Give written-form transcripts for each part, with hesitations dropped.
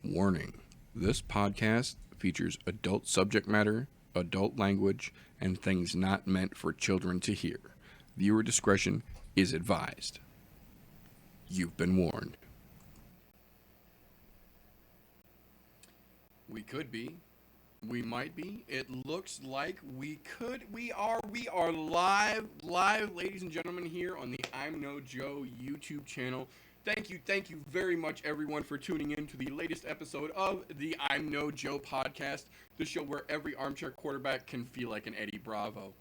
Warning: this podcast features adult subject matter, adult language, and things not meant for children to hear. Viewer discretion is advised. You've been warned. We could be. We might be. It looks like we could. We are live, ladies and gentlemen, here on the I'm No Joe YouTube channel. Thank you very much, everyone, for tuning in to the latest episode of the I'm No Joe podcast, the show where every armchair quarterback can feel like an Eddie Bravo.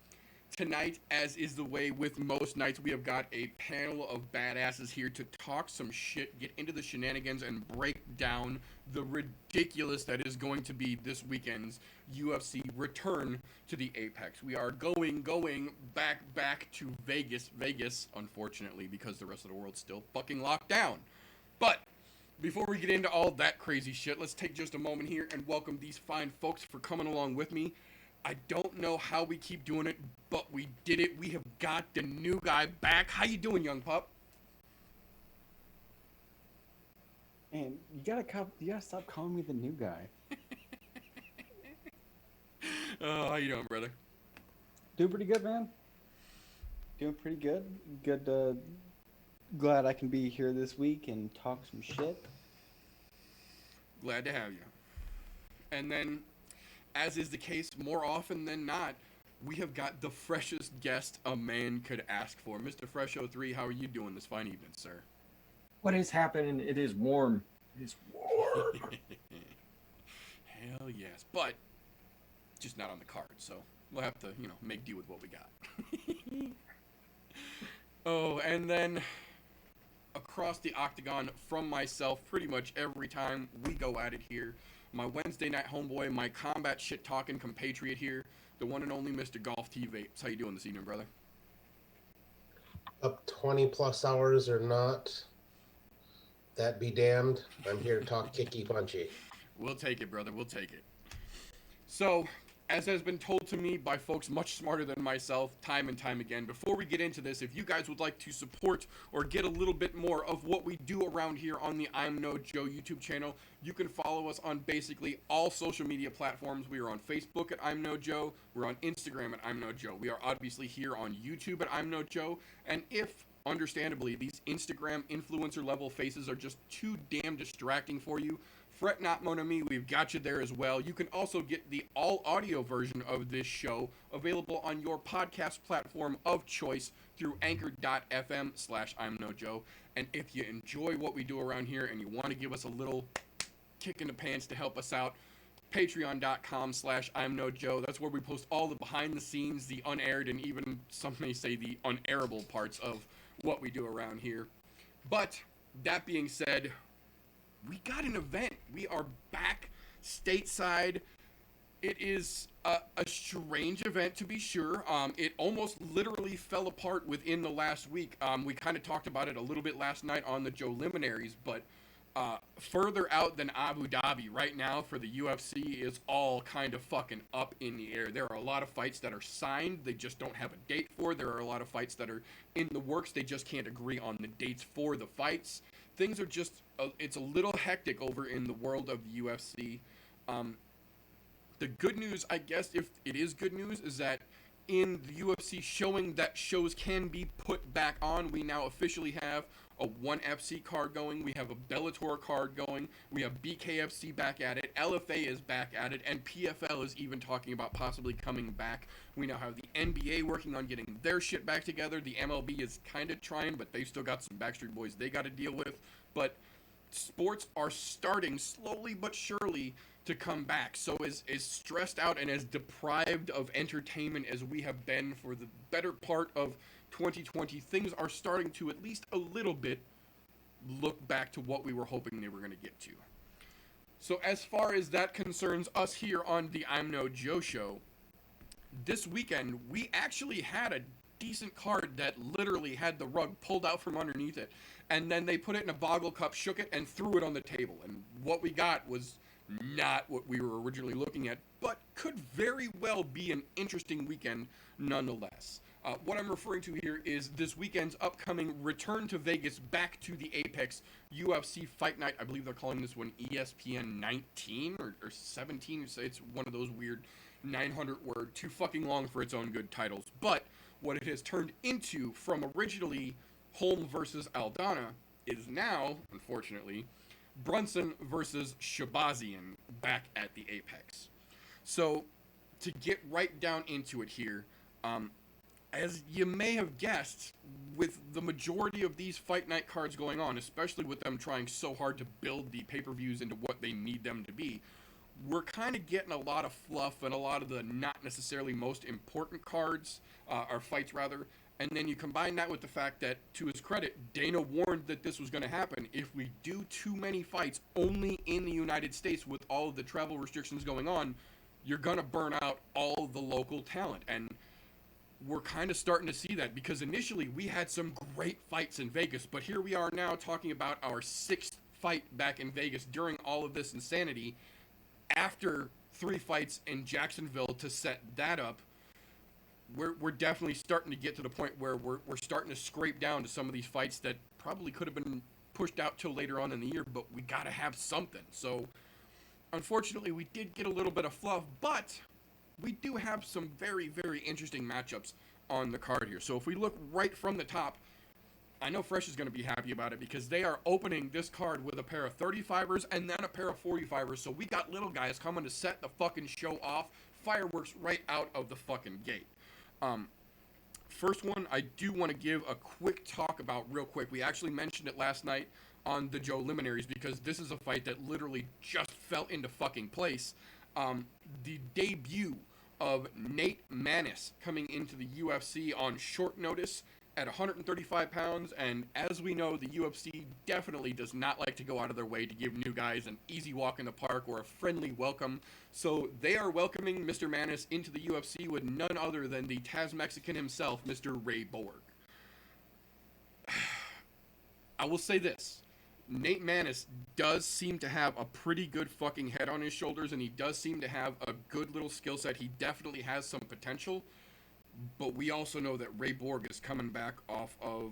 Tonight, as is the way with most nights, we have got a panel of badasses here to talk some shit, get into the shenanigans, and break down the ridiculous that is going to be this weekend's UFC return to the Apex. We are going back to Vegas, unfortunately, because the rest of the world's still fucking locked down. But before we get into all that crazy shit, let's take just a moment here and welcome these fine folks for coming along with me. I don't know how we keep doing it, but we did it. We have got the new guy back. How you doing, young pup? Man, you gotta stop calling me the new guy. How you doing, brother? Doing pretty good, man. Doing pretty good. Good. Glad I can be here this week and talk some shit. Glad to have you. And then, as is the case more often than not, we have got the freshest guest a man could ask for. Mr. Fresh03, how are you doing this fine evening, sir? What is happening? It is warm. It is warm. Hell yes. But, just not on the card, so we'll have to, make do with what we got. Oh, and then across the octagon from myself pretty much every time we go at it here, my Wednesday night homeboy, my combat shit-talking compatriot here, the one and only Mr. Golf T Vapes. How you doing this evening, brother? Up 20 plus hours or not, that be damned. I'm here to talk kicky punchy. We'll take it, brother. We'll take it. So, as has been told to me by folks much smarter than myself time and time again, before we get into this, if you guys would like to support or get a little bit more of what we do around here on the I'm No Joe YouTube channel, you can follow us on basically all social media platforms. We are on Facebook at I'm No Joe. We're on Instagram at I'm No Joe. We are obviously here on YouTube at I'm No Joe. And if, understandably, these Instagram influencer level faces are just too damn distracting for you, fret not, mon ami, we've got you there as well. You can also get the all-audio version of this show available on your podcast platform of choice through anchor.fm/I'mNoJoe. And if you enjoy what we do around here and you want to give us a little kick in the pants to help us out, patreon.com/I'mNoJoe. That's where we post all the behind-the-scenes, the unaired, and even some may say the unairable parts of what we do around here. But that being said, we got an event. We are back stateside. It is a strange event, to be sure. It almost literally fell apart within the last week. We kind of talked about it a little bit last night on the Joe Liminaries, but further out than Abu Dhabi right now for the UFC is all kind of fucking up in the air. There are a lot of fights that are signed. They just don't have a date for. There are a lot of fights that are in the works. They just can't agree on the dates for the fights. Things are just, it's a little hectic over in the world of the UFC. The good news, I guess, if it is good news, is that in the UFC showing that shows can be put back on, we now officially have a ONE FC card going, we have a Bellator card going, we have BKFC back at it, LFA is back at it, and PFL is even talking about possibly coming back. We now have the NBA working on getting their shit back together. The MLB is kind of trying, but they've still got some Backstreet Boys they got to deal with. But sports are starting slowly but surely to come back. So as stressed out and as deprived of entertainment as we have been for the better part of 2020, things are starting to at least a little bit look back to what we were hoping they were going to get to. So as far as that concerns us here on the I'm No Joe show, this weekend we actually had a decent card that literally had the rug pulled out from underneath it, and then they put it in a boggle cup, shook it, and threw it on the table. And what we got was not what we were originally looking at, but could very well be an interesting weekend nonetheless. What I'm referring to here is this weekend's upcoming return to Vegas, back to the Apex UFC Fight Night. I believe they're calling this one ESPN 19 or 17. It's one of those weird 900-word, too fucking long for its own good titles. But what it has turned into from originally Holm versus Aldana is now, unfortunately, Brunson versus Shabazian back at the Apex. So, to get right down into it here, as you may have guessed, with the majority of these fight night cards going on, especially with them trying so hard to build the pay-per-views into what they need them to be, we're kind of getting a lot of fluff and a lot of the not necessarily most important cards, or fights rather. And then you combine that with the fact that, to his credit, Dana warned that this was going to happen. If we do too many fights only in the United States with all of the travel restrictions going on, you're going to burn out all the local talent. And we're kind of starting to see that, because initially we had some great fights in Vegas, but here we are now talking about our 6th fight back in Vegas during all of this insanity, after 3 fights in Jacksonville to set that up. We're definitely starting to get to the point where we're starting to scrape down to some of these fights that probably could have been pushed out till later on in the year, but we got to have something. So, unfortunately, we did get a little bit of fluff, but we do have some very, very interesting matchups on the card here. So if we look right from the top, I know Fresh is going to be happy about it, because they are opening this card with a pair of 35ers and then a pair of 45ers. So we got little guys coming to set the fucking show off. Fireworks right out of the fucking gate. First one I do want to give a quick talk about real quick. We actually mentioned it last night on the Joe Liminaries, because this is a fight that literally just fell into fucking place. The debut of Nate Maness coming into the UFC on short notice at 135 pounds, and as we know, the UFC definitely does not like to go out of their way to give new guys an easy walk in the park or a friendly welcome. So they are welcoming Mr. Maness into the UFC with none other than the Taz Mexican himself, Mr. Ray Borg. I will say this. Nate Maness does seem to have a pretty good fucking head on his shoulders, and he does seem to have a good little skill set. He definitely has some potential, but we also know that Ray Borg is coming back off of,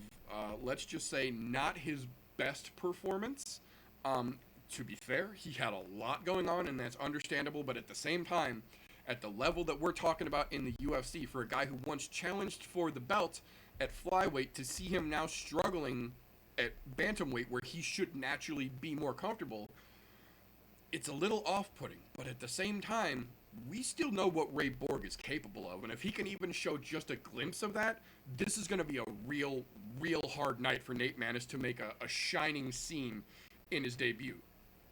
let's just say, not his best performance. To be fair, he had a lot going on, and that's understandable, but at the same time, at the level that we're talking about in the UFC, for a guy who once challenged for the belt at flyweight, to see him now struggling at bantamweight, where he should naturally be more comfortable, it's a little off-putting. But at the same time, we still know what Ray Borg is capable of, and if he can even show just a glimpse of that, this is going to be a real hard night for Nate Maness to make a shining scene in his debut.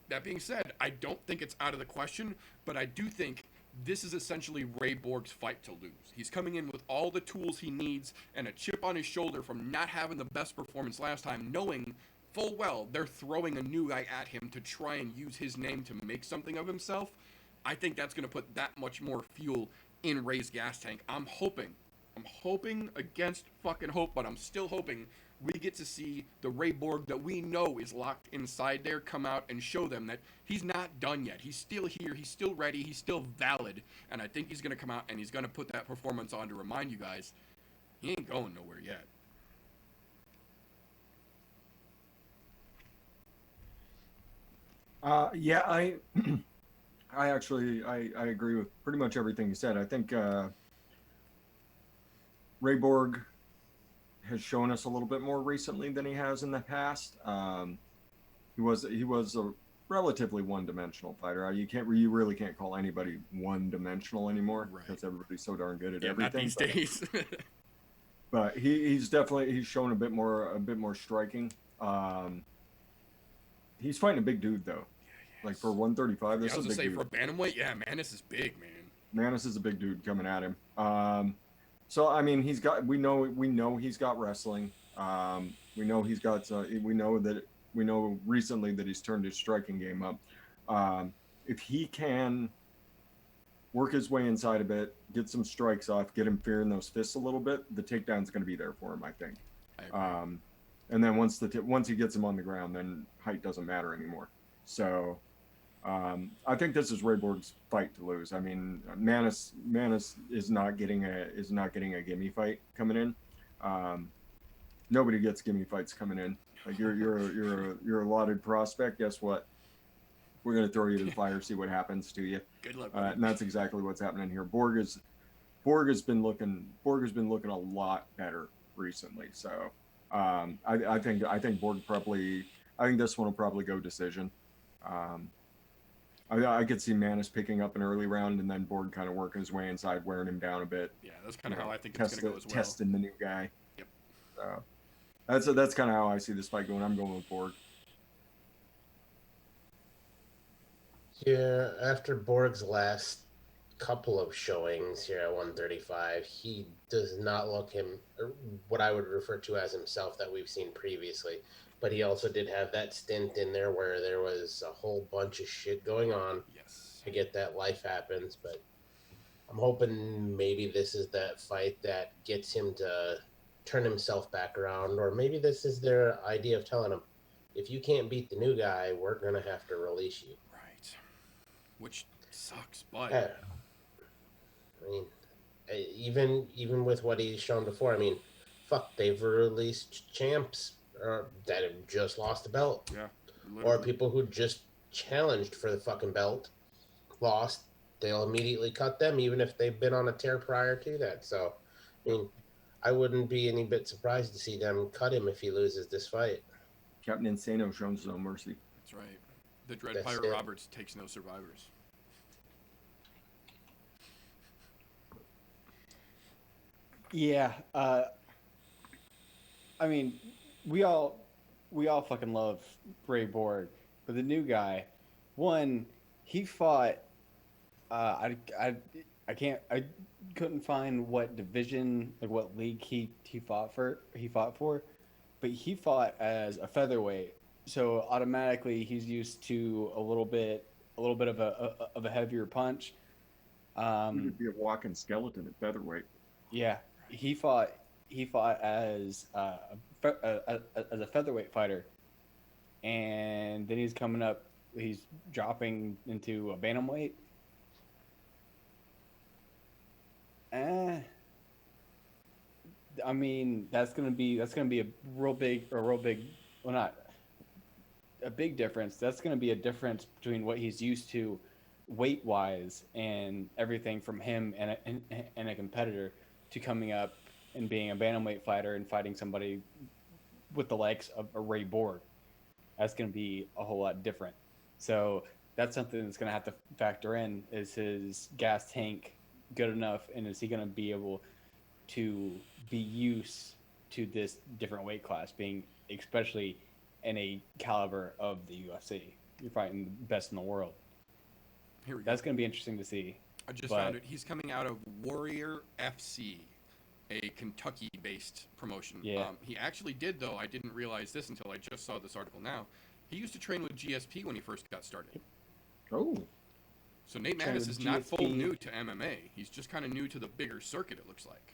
That being said, I don't think it's out of the question, but I do think this is essentially Ray Borg's fight to lose. He's coming in with all the tools he needs and a chip on his shoulder from not having the best performance last time, knowing full well they're throwing a new guy at him to try and use his name to make something of himself. I think that's going to put that much more fuel in Ray's gas tank. I'm hoping against fucking hope, but I'm still hoping we get to see the Ray Borg that we know is locked inside there come out and show them that he's not done yet. He's still here. He's still ready. He's still valid. And I think he's going to come out and he's going to put that performance on to remind you guys he ain't going nowhere yet. Yeah, I actually agree with pretty much everything you said. I think Ray Borg has shown us a little bit more recently than he has in the past. He was a relatively one-dimensional fighter. You really can't call anybody one-dimensional anymore, right, because everybody's so darn good at everything. Not these days. But he's shown a bit more striking. He's fighting a big dude though. Like for 135, this is a big dude. For a bantamweight, yeah, Maness is big, man. Maness is a big dude coming at him. So I mean, we know he's got wrestling. We know he's got. We know recently that he's turned his striking game up. If he can work his way inside a bit, get some strikes off, get him fearing those fists a little bit, the takedown's going to be there for him, I think. And then once he gets him on the ground, then height doesn't matter anymore. So I think this is Ray Borg's fight to lose. I mean, Manus is not getting a gimme fight coming in. Nobody gets gimme fights coming in. Like you're a lauded prospect. Guess what? We're gonna throw you to the fire, see what happens to you. Good luck. Buddy. And that's exactly what's happening here. Borg has been looking a lot better recently. So I think Borg probably. I think this one will probably go decision. I could see Manus picking up an early round and then Borg kind of working his way inside, wearing him down a bit. Yeah, that's kind of how I think it's going to go as well. Testing the new guy. Yep. So that's kind of how I see this fight going. I'm going with Borg. Yeah, after Borg's last couple of showings here at 135, he does not look what I would refer to as himself that we've seen previously. But he also did have that stint in there where there was a whole bunch of shit going on. Yes. I get that life happens, but I'm hoping maybe this is that fight that gets him to turn himself back around, or maybe this is their idea of telling him, if you can't beat the new guy, we're going to have to release you. Right. Which sucks, but... Yeah. I mean, even with what he's shown before, I mean, fuck, they've released champs that have just lost the belt. Yeah. Or people who just challenged for the fucking belt, lost. They'll immediately cut them, even if they've been on a tear prior to that. So, I mean, I wouldn't be any bit surprised to see them cut him if he loses this fight. Captain Insano shows no mercy. That's right. The Dread Pirate Roberts takes no survivors. Yeah. I mean, we all fucking love Ray Borg, but the new guy, he fought. I couldn't find what division, like what league he fought for, but he fought as a featherweight, so automatically he's used to a little bit of a heavier punch. He'd be a walking skeleton at featherweight. Yeah, he fought as a featherweight fighter, and then he's dropping into a bantamweight. I mean, that's gonna be a real big, well, not a big difference. That's gonna be a difference between what he's used to, weight wise, and everything from him and a competitor, to coming up and being a bantamweight fighter and fighting somebody with the likes of a Ray Borg. That's going to be a whole lot different. So that's something that's going to have to factor in. Is his gas tank good enough, and is he going to be able to be used to this different weight class, being especially in a caliber of the UFC? You're fighting the best in the world. Here we go. That's going to be interesting to see. I just found it. He's coming out of Warrior FC, a Kentucky-based promotion. Yeah. He actually did, though. I didn't realize this until I just saw this article now. He used to train with GSP when he first got started. Oh. So Nate Maness is not full new to MMA. He's just kind of new to the bigger circuit, it looks like.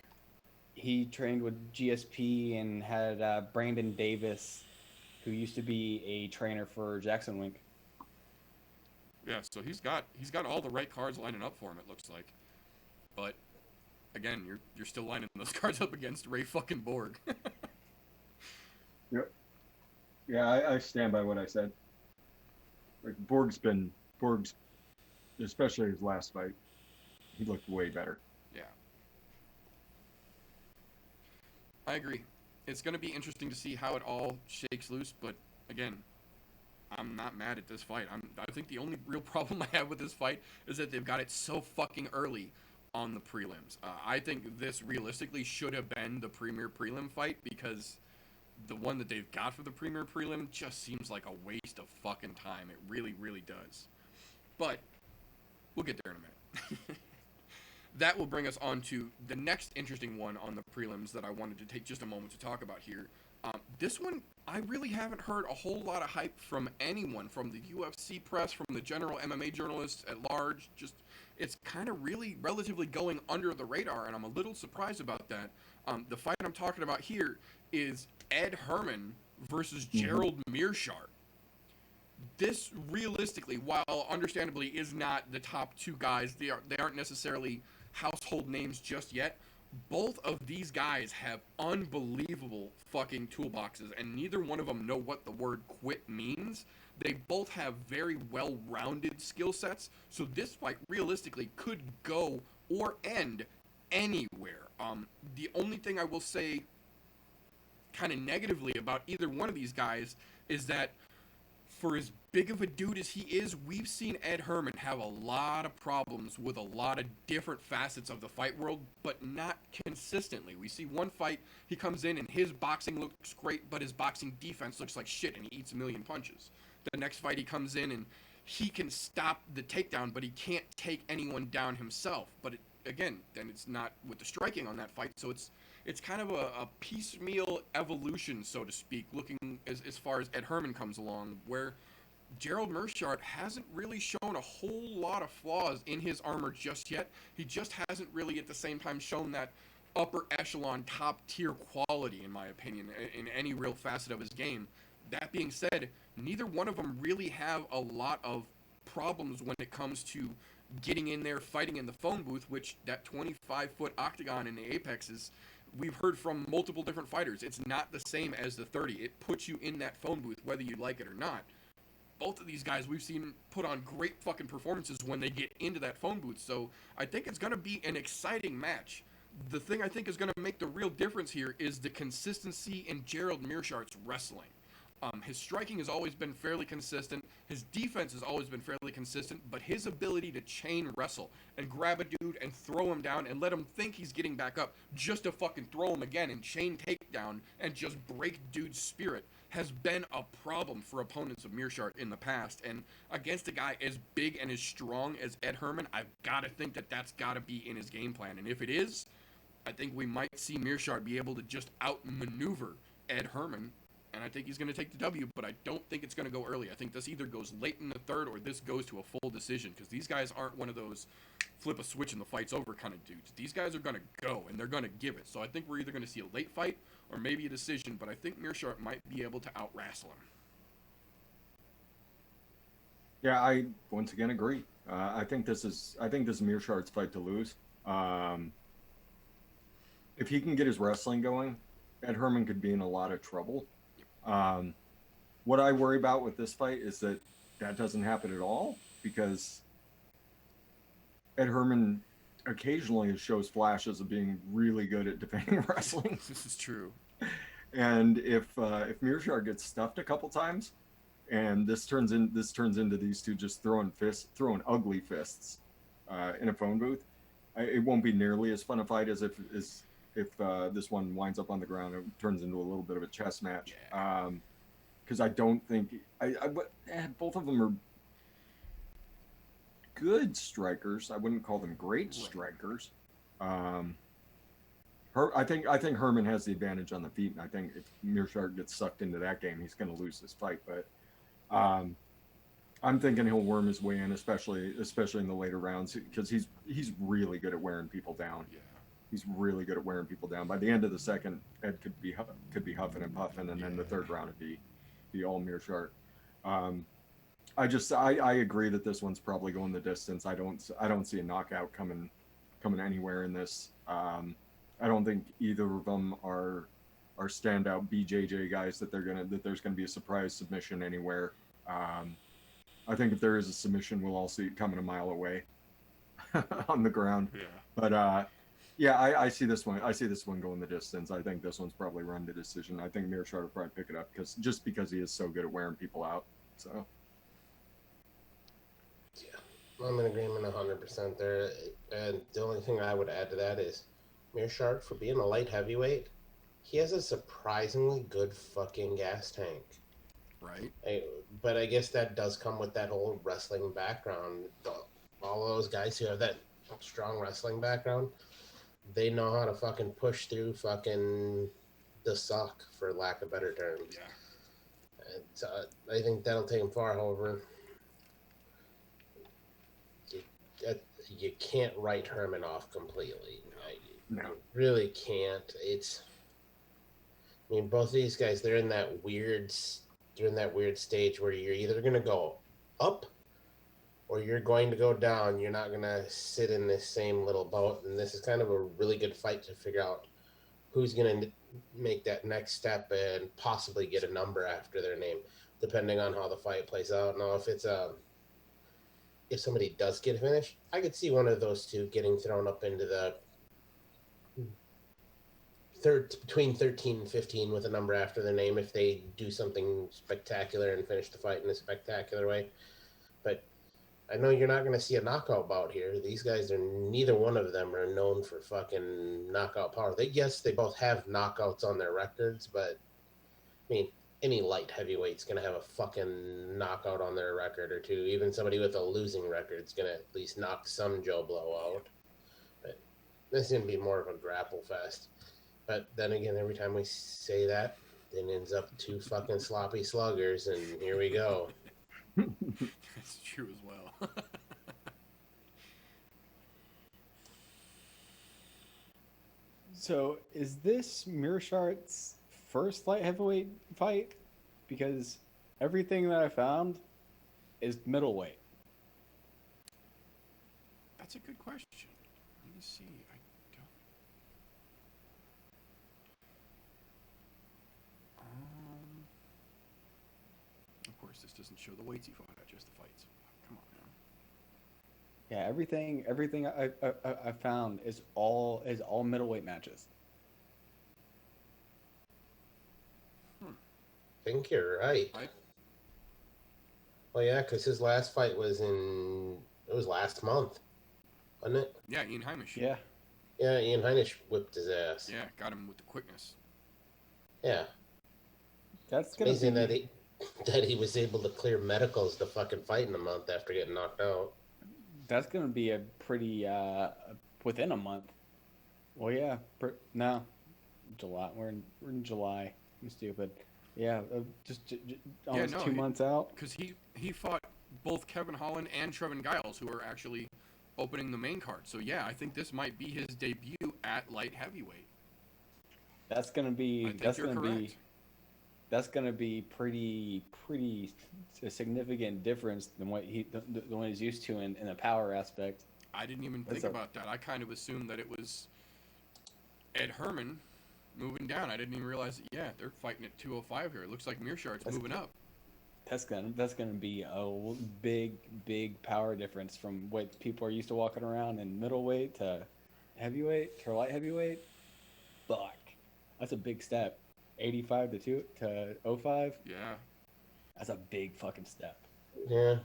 He trained with GSP and had Brandon Davis, who used to be a trainer for Jackson Wink. Yeah, so he's got all the right cards lining up for him, it looks like. But again, you're still lining those cards up against Ray fucking Borg. Yep. Yeah, I stand by what I said. Like Borg's, especially his last fight, he looked way better. Yeah. I agree. It's going to be interesting to see how it all shakes loose, but again, I'm not mad at this fight. I think the only real problem I have with this fight is that they've got it so fucking early on the prelims. I think this realistically should have been the premier prelim fight, because the one that they've got for the premier prelim just seems like a waste of fucking time. It really, really does. But we'll get there in a minute. That will bring us on to the next interesting one on the prelims that I wanted to take just a moment to talk about here. This one, I really haven't heard a whole lot of hype from anyone, from the UFC press, from the general MMA journalists at large. Just, it's kind of really relatively going under the radar, and I'm a little surprised about that. The fight I'm talking about here is Ed Herman versus Gerald Mearshart. this realistically, while understandably is not the top two guys, they aren't necessarily household names just yet. Both of these guys have unbelievable fucking toolboxes, and neither one of them know what the word quit means. They both have very well-rounded skill sets, so this fight realistically could go or end anywhere. The only thing I will say kind of negatively about either one of these guys is that for as big of a dude as he is, we've seen Ed Herman have a lot of problems with a lot of different facets of the fight world, but not consistently. We see one fight, he comes in and his boxing looks great, but his boxing defense looks like shit and he eats a million punches. The next fight he comes in and he can stop the takedown, but he can't take anyone down himself. But again, then it's not with the striking on that fight, so it's kind of a piecemeal evolution, so to speak, looking as far as Ed Herman comes along, where Gerald Meerschaert hasn't really shown a whole lot of flaws in his armor just yet. He just hasn't really at the same time shown that upper echelon, top tier quality, in my opinion, in any real facet of his game. That being said, neither one of them really have a lot of problems when it comes to getting in there, fighting in the phone booth, which that 25-foot octagon in the Apex is, we've heard from multiple different fighters, it's not the same as the 30. It puts you in that phone booth whether you like it or not. Both of these guys we've seen put on great fucking performances when they get into that phone booth, so I think it's going to be an exciting match. The thing I think is going to make the real difference here is the consistency in Gerald Meerschaert's wrestling. His striking has always been fairly consistent. His defense has always been fairly consistent, but his ability to chain wrestle and grab a dude and throw him down and let him think he's getting back up just to fucking throw him again and chain takedown and just break dude's spirit has been a problem for opponents of Meerschaert in the past. And against a guy as big and as strong as Ed Herman, I've got to think that that's got to be in his game plan. And if it is, I think we might see Meerschaert be able to just outmaneuver Ed Herman, and I think he's going to take the W, but I don't think it's going to go early. I think this either goes late in the third or this goes to a full decision, because these guys aren't one of those flip a switch and the fight's over kind of dudes. These guys are going to go, and they're going to give it. So I think we're either going to see a late fight or maybe a decision, but I think Meerschaert might be able to out-wrestle him. Yeah, I once again agree. I think this is Meerschaert's fight to lose. If he can get his wrestling going, Ed Herman could be in a lot of trouble. What I worry about with this fight is that doesn't happen at all, because Ed Herman occasionally shows flashes of being really good at defending wrestling. This is true. And if Meerschaert gets stuffed a couple times, and this turns into these two just throwing ugly fists in a phone booth, it won't be nearly as fun a fight as if this one winds up on the ground and turns into a little bit of a chess match. Because I don't think both of them are good strikers. I wouldn't call them great strikers. I think Herman has the advantage on the feet, and I think if Meerschaert gets sucked into that game, he's going to lose this fight. But I'm thinking he'll worm his way in, especially in the later rounds, because he's really good at wearing people down. Yeah. He's really good at wearing people down. By the end of the second, Ed could be huffing and puffing, and then the third round would be all Meerschaert. I agree that this one's probably going the distance. I don't see a knockout coming anywhere in this. I don't think either of them are standout BJJ guys that there's gonna be a surprise submission anywhere. I think if there is a submission, we'll all see it coming a mile away on the ground. Yeah. But yeah, I see this one. I see this one going the distance. I think this one's probably run to decision. I think Meerschaert will probably pick it up because he is so good at wearing people out. So. Yeah, I'm in agreement 100% there. And the only thing I would add to that is Meerschaert, for being a light heavyweight, he has a surprisingly good fucking gas tank. Right. But I guess that does come with that whole wrestling background. All those guys who have that strong wrestling background, they know how to fucking push through fucking the suck, for lack of better terms. Yeah. And I think that'll take him far. However, you can't write Herman off completely. No. You really can't. I mean, both of these guys, they're in that weird you're in that weird stage where you're either going to go up or you're going to go down. You're not going to sit in this same little boat. And this is kind of a really good fight to figure out who's going to make that next step and possibly get a number after their name, depending on how the fight plays out. Now, if somebody does get finished, I could see one of those two getting thrown up into the between 13 and 15 with a number after their name if they do something spectacular and finish the fight in a spectacular way. But I know you're not going to see a knockout bout here. These guys neither one of them are known for fucking knockout power. They both have knockouts on their records, but I mean, any light heavyweight's going to have a fucking knockout on their record or two. Even somebody with a losing record is going to at least knock some Joe Blow out. But this is going to be more of a grapple fest. But then again, every time we say that, it ends up two fucking sloppy sluggers, and here we go. That's true as well. So, is this Meerschaert's first light heavyweight fight? Because everything that I found is middleweight. That's a good question. Let me see. Of course, this doesn't show the weights he fought at, just the fights. Come on now. Yeah, everything I found is all middleweight matches. I think you're right. Well, yeah, because his last fight was last month, wasn't it? Yeah, Ian Heimisch. Yeah. Yeah, Ian Heinisch whipped his ass. Yeah, got him with the quickness. Yeah. That's amazing that he was able to clear medicals to fucking fight in a month after getting knocked out. That's gonna be a pretty within a month. Well, yeah, no, July. We're in July. I'm stupid. Yeah, just almost 2 months out. Because he fought both Kevin Holland and Trevin Giles, who are actually opening the main card. So yeah, I think this might be his debut at light heavyweight. That's gonna be pretty a significant difference than what he's used to in the power aspect. I didn't even think about that. I kind of assumed that it was Ed Herman moving down. I didn't even realize that. Yeah, they're fighting at 205 here. It looks like Meerschaert's moving up. That's gonna be a big power difference from what people are used to walking around in middleweight to heavyweight to light heavyweight. Fuck, that's a big step. 85 to 05. Yeah, that's a big fucking step. Yeah,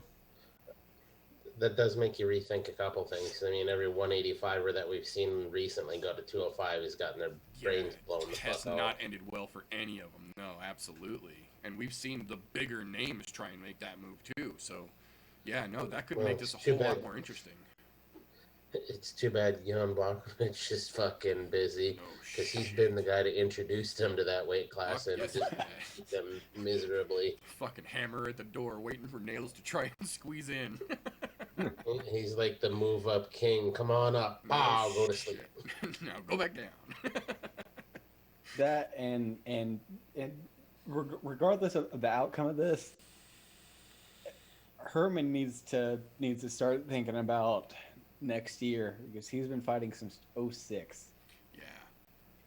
that does make you rethink a couple things. I mean, every 185er that we've seen recently go to 205 has gotten their brains blown the fuck out. Has not ended well for any of them. No, absolutely. And we've seen the bigger names try and make that move too. So, yeah, no, that could make this a whole lot more interesting. It's too bad Jan Blachowicz is fucking busy because he's been the guy to introduce them to that weight class and just beat them miserably. Fucking hammer at the door, waiting for Nails to try and squeeze in. He's like the move up king. Come on up. I'll go to sleep. Now go back down. That and regardless of the outcome of this, Herman needs to start thinking about next year because he's been fighting since 06. Yeah.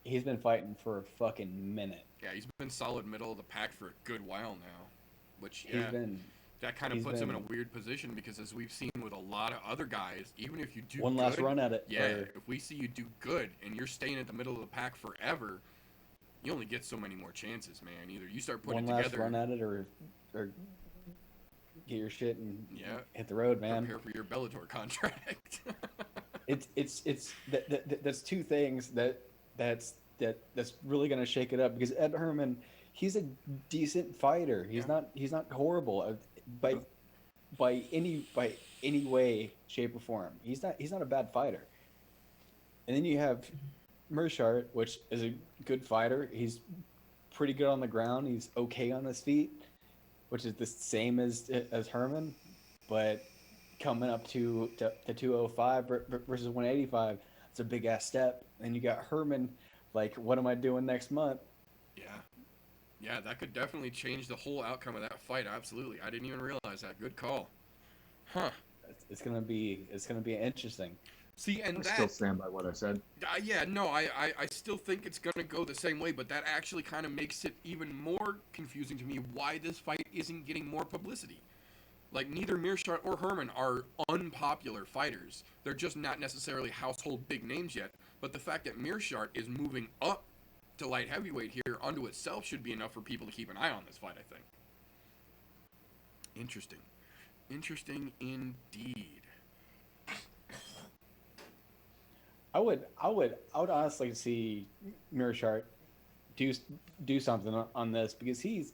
He's been fighting for a fucking minute. Yeah, he's been solid middle of the pack for a good while now. Which, yeah, that kind of puts him in a weird position because as we've seen with a lot of other guys, even if you do last run at it. Yeah, if we see you do good and you're staying at the middle of the pack forever, you only get so many more chances, man. Either you start putting it together. One last run at it or get your shit and hit the road, man. Prepare for your Bellator contract. That's two things that's really gonna shake it up because Ed Herman, he's a decent fighter. He's not horrible by any way, shape, or form. He's not a bad fighter. And then you have Meerschaert, which is a good fighter. He's pretty good on the ground. He's okay on his feet, which is the same as Herman, but coming up to 205 versus 185, it's a big ass step. And you got Herman, like, what am I doing next month? Yeah. Yeah, that could definitely change the whole outcome of that fight. Absolutely. I didn't even realize that. Good call. Huh. It's gonna be interesting. See, and I that still stand by what I said. yeah, no, I still think it's gonna go the same way, but that actually kind of makes it even more confusing to me why this fight isn't getting more publicity. Like, neither Mearshart or Herman are unpopular fighters. They're just not necessarily household big names yet. But the fact that Mearshart is moving up to light heavyweight here unto itself should be enough for people to keep an eye on this fight, I think. Interesting. Interesting indeed. I would honestly see Mearshart do something on this, because he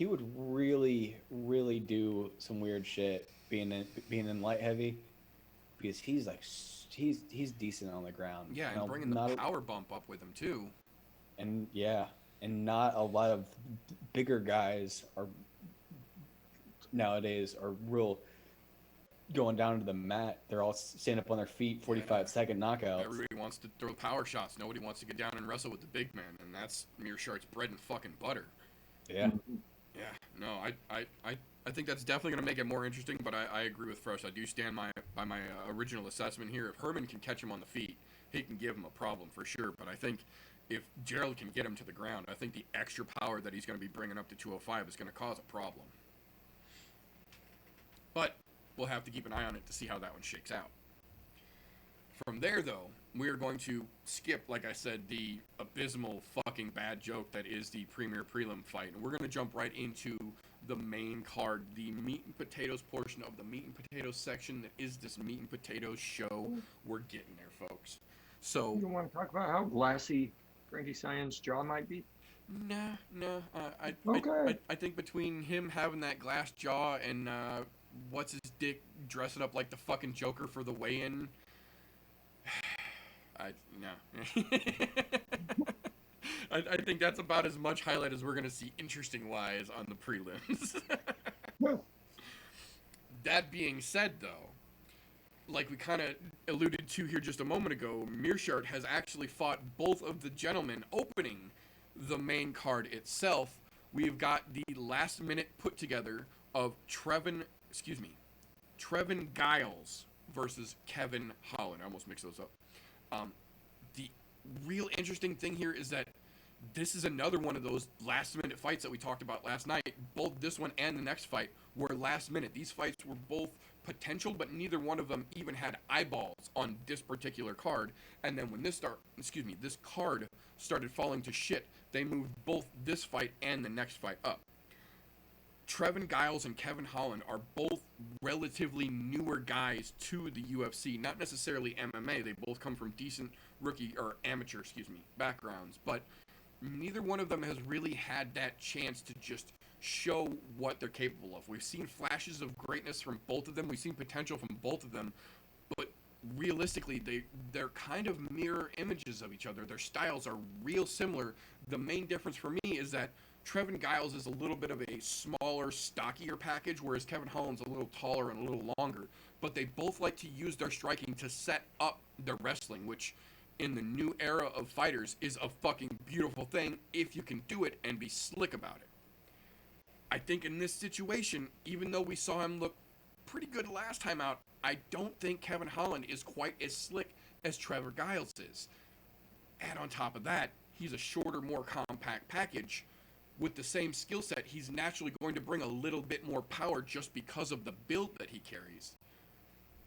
would really do some weird shit being in light heavy, because he's decent on the ground. Yeah, and bringing the power bump up with him too. And yeah, and not a lot of bigger guys nowadays are real going down to the mat. They're all standing up on their feet, 45-second knockouts. Everybody wants to throw power shots. Nobody wants to get down and wrestle with the big man, and that's Mearshart's bread and fucking butter. Yeah. Yeah. No, I think that's definitely going to make it more interesting, but I agree with Fresh. I do stand by my original assessment here. If Herman can catch him on the feet, he can give him a problem for sure, but I think if Gerald can get him to the ground, I think the extra power that he's going to be bringing up to 205 is going to cause a problem. But we'll have to keep an eye on it to see how that one shakes out. From there, though, we are going to skip, like I said, the abysmal fucking bad joke that is the premier prelim fight. And we're going to jump right into the main card, the meat and potatoes portion of the meat and potatoes section that is this meat and potatoes show. We're getting there, folks. So, You want to talk about how glassy Frankie Cyan's jaw might be? Nah. Okay. I think between him having that glass jaw and what's his dick dressing up like the fucking Joker for the weigh-in, no. I think that's about as much highlight as we're gonna see interesting-wise on the prelims. That being said, though, like we kind of alluded to here just a moment ago, Mearshart has actually fought both of the gentlemen opening the main card itself. We've got the last-minute put-together of Trevin Giles versus Kevin Holland. I almost mixed those up. The real interesting thing here is that this is another one of those last-minute fights that we talked about last night. Both this one and the next fight were last-minute. These fights were both potential, but neither one of them even had eyeballs on this particular card. And then when this card started falling to shit, they moved both this fight and the next fight up. Trevin Giles and Kevin Holland are both relatively newer guys to the UFC, not necessarily MMA. They both come from decent amateur backgrounds, but neither one of them has really had that chance to just show what they're capable of. We've seen flashes of greatness from both of them. We've seen potential from both of them, but realistically, they're kind of mirror images of each other. Their styles are real similar. The main difference for me is that Trevin Giles is a little bit of a smaller, stockier package, whereas Kevin Holland's a little taller and a little longer. But they both like to use their striking to set up their wrestling, which in the new era of fighters is a fucking beautiful thing if you can do it and be slick about it. I think in this situation, even though we saw him look pretty good last time out, I don't think Kevin Holland is quite as slick as Trevor Giles is. And on top of that, he's a shorter, more compact package. With the same skill set, he's naturally going to bring a little bit more power just because of the build that he carries.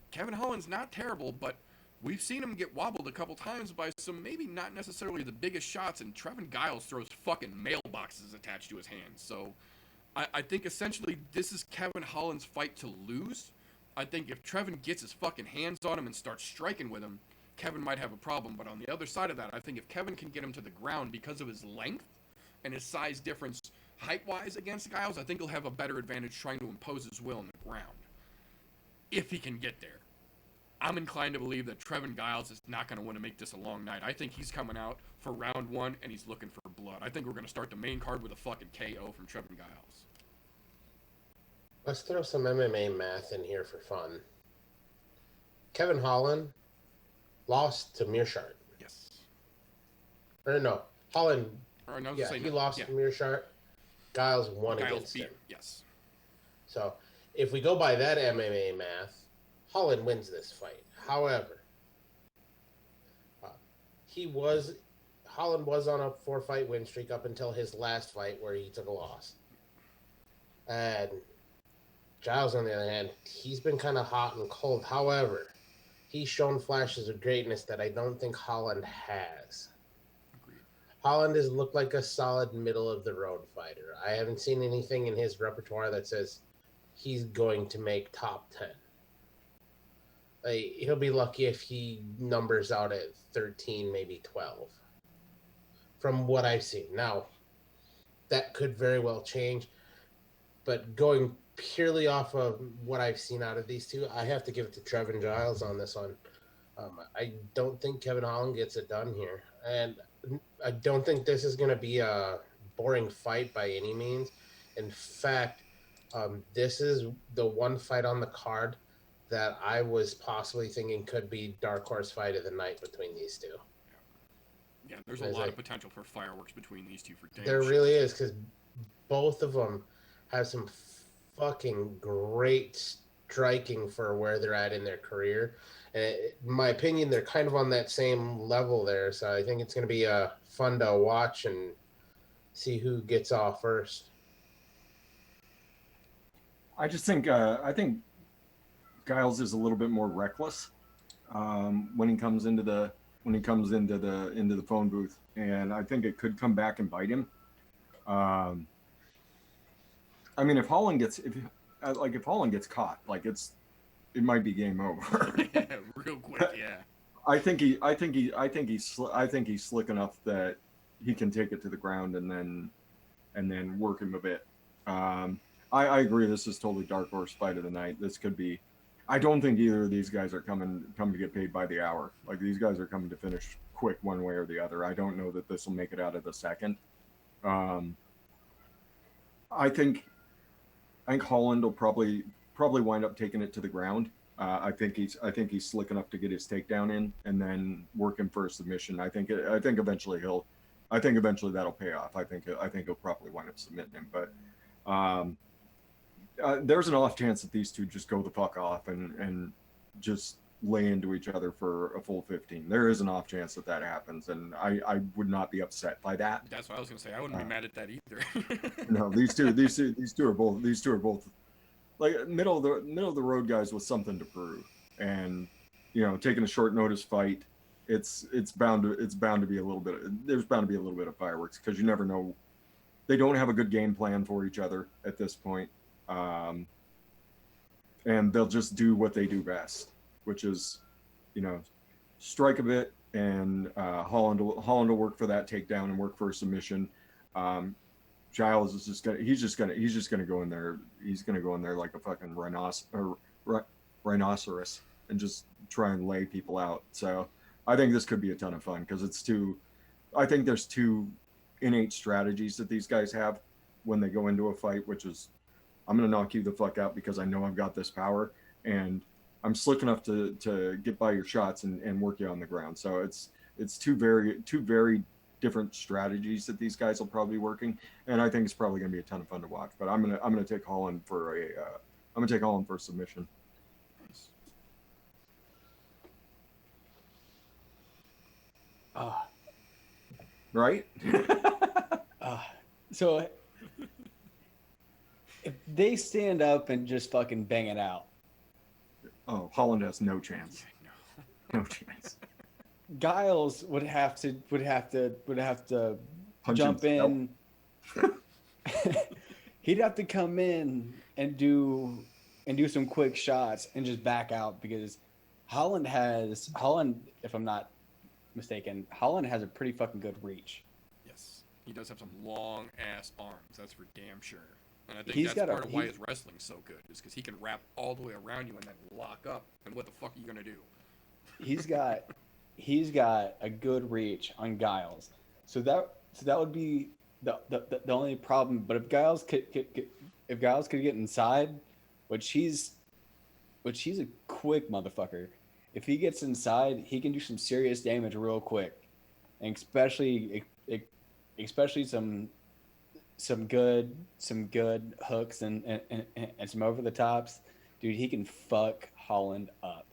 Kevin Holland's not terrible, but we've seen him get wobbled a couple times by some maybe not necessarily the biggest shots, and Trevin Giles throws fucking mailboxes attached to his hands. So I think essentially this is Kevin Holland's fight to lose. I think if Trevin gets his fucking hands on him and starts striking with him, Kevin might have a problem. But on the other side of that, I think if Kevin can get him to the ground because of his length and his size difference height-wise against Giles, I think he'll have a better advantage trying to impose his will on the ground. If he can get there. I'm inclined to believe that Trevin Giles is not going to want to make this a long night. I think he's coming out for round one, and he's looking for blood. I think we're going to start the main card with a fucking KO from Trevin Giles. Let's throw some MMA math in here for fun. Kevin Holland lost to Mearshart. Yes. Or no, Holland Or no, Yeah, say he no. lost Yeah. to Mearshart. Giles won Giles against beat him. Yes. So if we go by that MMA math, Holland wins this fight. However, uh, he was Holland was on a 4-fight win streak up until his last fight where he took a loss. And Giles, on the other hand, he's been kind of hot and cold. However, he's shown flashes of greatness that I don't think Holland has. Agreed. Holland has looked like a solid middle of the road fighter. I haven't seen anything in his repertoire that says he's going to make top 10. Like, he'll be lucky if he numbers out at 13, maybe 12. From what I've seen. Now, that could very well change. But going purely off of what I've seen out of these two, I have to give it to Trevin Giles on this one. I don't think Kevin Holland gets it done here. And I don't think this is going to be a boring fight by any means. In fact, this is the one fight on the card that I was possibly thinking could be dark horse fight of the night between these two. Yeah, there's a lot of potential for fireworks between these two for damn There sure. really is, because both of them have some fucking great striking for where they're at in their career. And in my opinion, they're kind of on that same level there. So I think it's going to be fun to watch and see who gets off first. I just think Giles is a little bit more reckless when he comes into the phone booth, and I think it could come back and bite him. I mean, if Holland gets caught, like it might be game over. Yeah, real quick, yeah. I think he's slick enough that he can take it to the ground and then work him a bit. I agree. This is totally dark horse fight of the night. This could be. I don't think either of these guys are coming to get paid by the hour. Like, these guys are coming to finish quick one way or the other. I don't know that this will make it out of the second. I think Holland will probably wind up taking it to the ground. I think he's slick enough to get his takedown in and then work him for a submission. I think eventually that'll pay off. I think he'll probably wind up submitting him, but there's an off chance that these two just go the fuck off and just lay into each other for a full 15. There is an off chance that happens, and I would not be upset by that. That's what I was gonna say. I wouldn't be mad at that either. No, these two are both like middle of the road guys with something to prove, and taking a short notice fight, it's bound to be a little bit. There's bound to be a little bit of fireworks, because you never know. They don't have a good game plan for each other at this point, and they'll just do what they do best, which is, strike a bit, and Holland will work for that takedown and work for a submission. Giles is just gonna go in there. He's gonna go in there like a fucking rhinoceros and just try and lay people out. So I think this could be a ton of fun, because I think there's two innate strategies that these guys have when they go into a fight, which is, I'm gonna knock you the fuck out because I know I've got this power, and I'm slick enough to get by your shots and work you on the ground. So it's two very different strategies that these guys will probably be working, and I think it's probably going to be a ton of fun to watch. But I'm gonna take Holland for a submission. Right? So if they stand up and just fucking bang it out, Oh, Holland has no chance. No chance. Giles would have to Punch jump himself. in. He'd have to come in and do some quick shots and just back out, because Holland, if I'm not mistaken, Holland has a pretty fucking good reach. Yes, he does have some long ass arms. That's for damn sure. And I think He's that's got part of why his wrestling's so good, is because he can wrap all the way around you and then lock up. And what the fuck are you gonna do? He's got a good reach on Giles. So that would be the only problem. But if Giles could get inside, which he's a quick motherfucker. If he gets inside, he can do some serious damage real quick, and especially especially some good hooks and some over the tops, dude, he can fuck Holland up.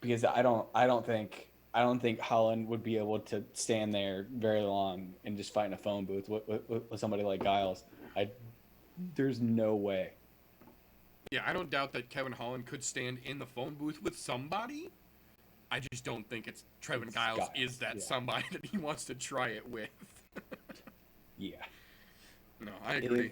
Because I don't think Holland would be able to stand there very long and just fight in a phone booth with somebody like Giles. There's no way. Yeah, I don't doubt that Kevin Holland could stand in the phone booth with somebody. I just don't think it's Trevin Giles is that somebody that he wants to try it with. Yeah. No, I agree.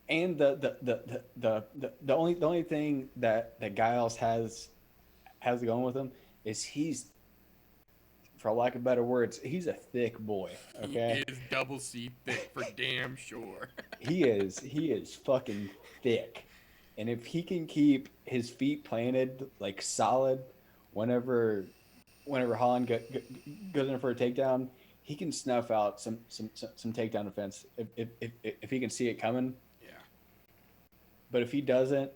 And the only thing that Giles has going with him is he's, for lack of better words, he's a thick boy. Okay, He is double C thick for damn sure. he is fucking thick, and if he can keep his feet planted like solid, whenever Holland goes in for a takedown, he can snuff out some takedown defense if he can see it coming. Yeah. But if he doesn't,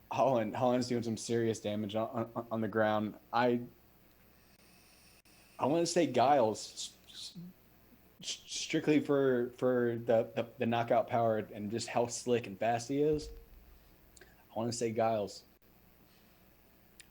Holland's doing some serious damage on the ground. I want to say Giles, strictly for the knockout power and just how slick and fast he is. I want to say Giles.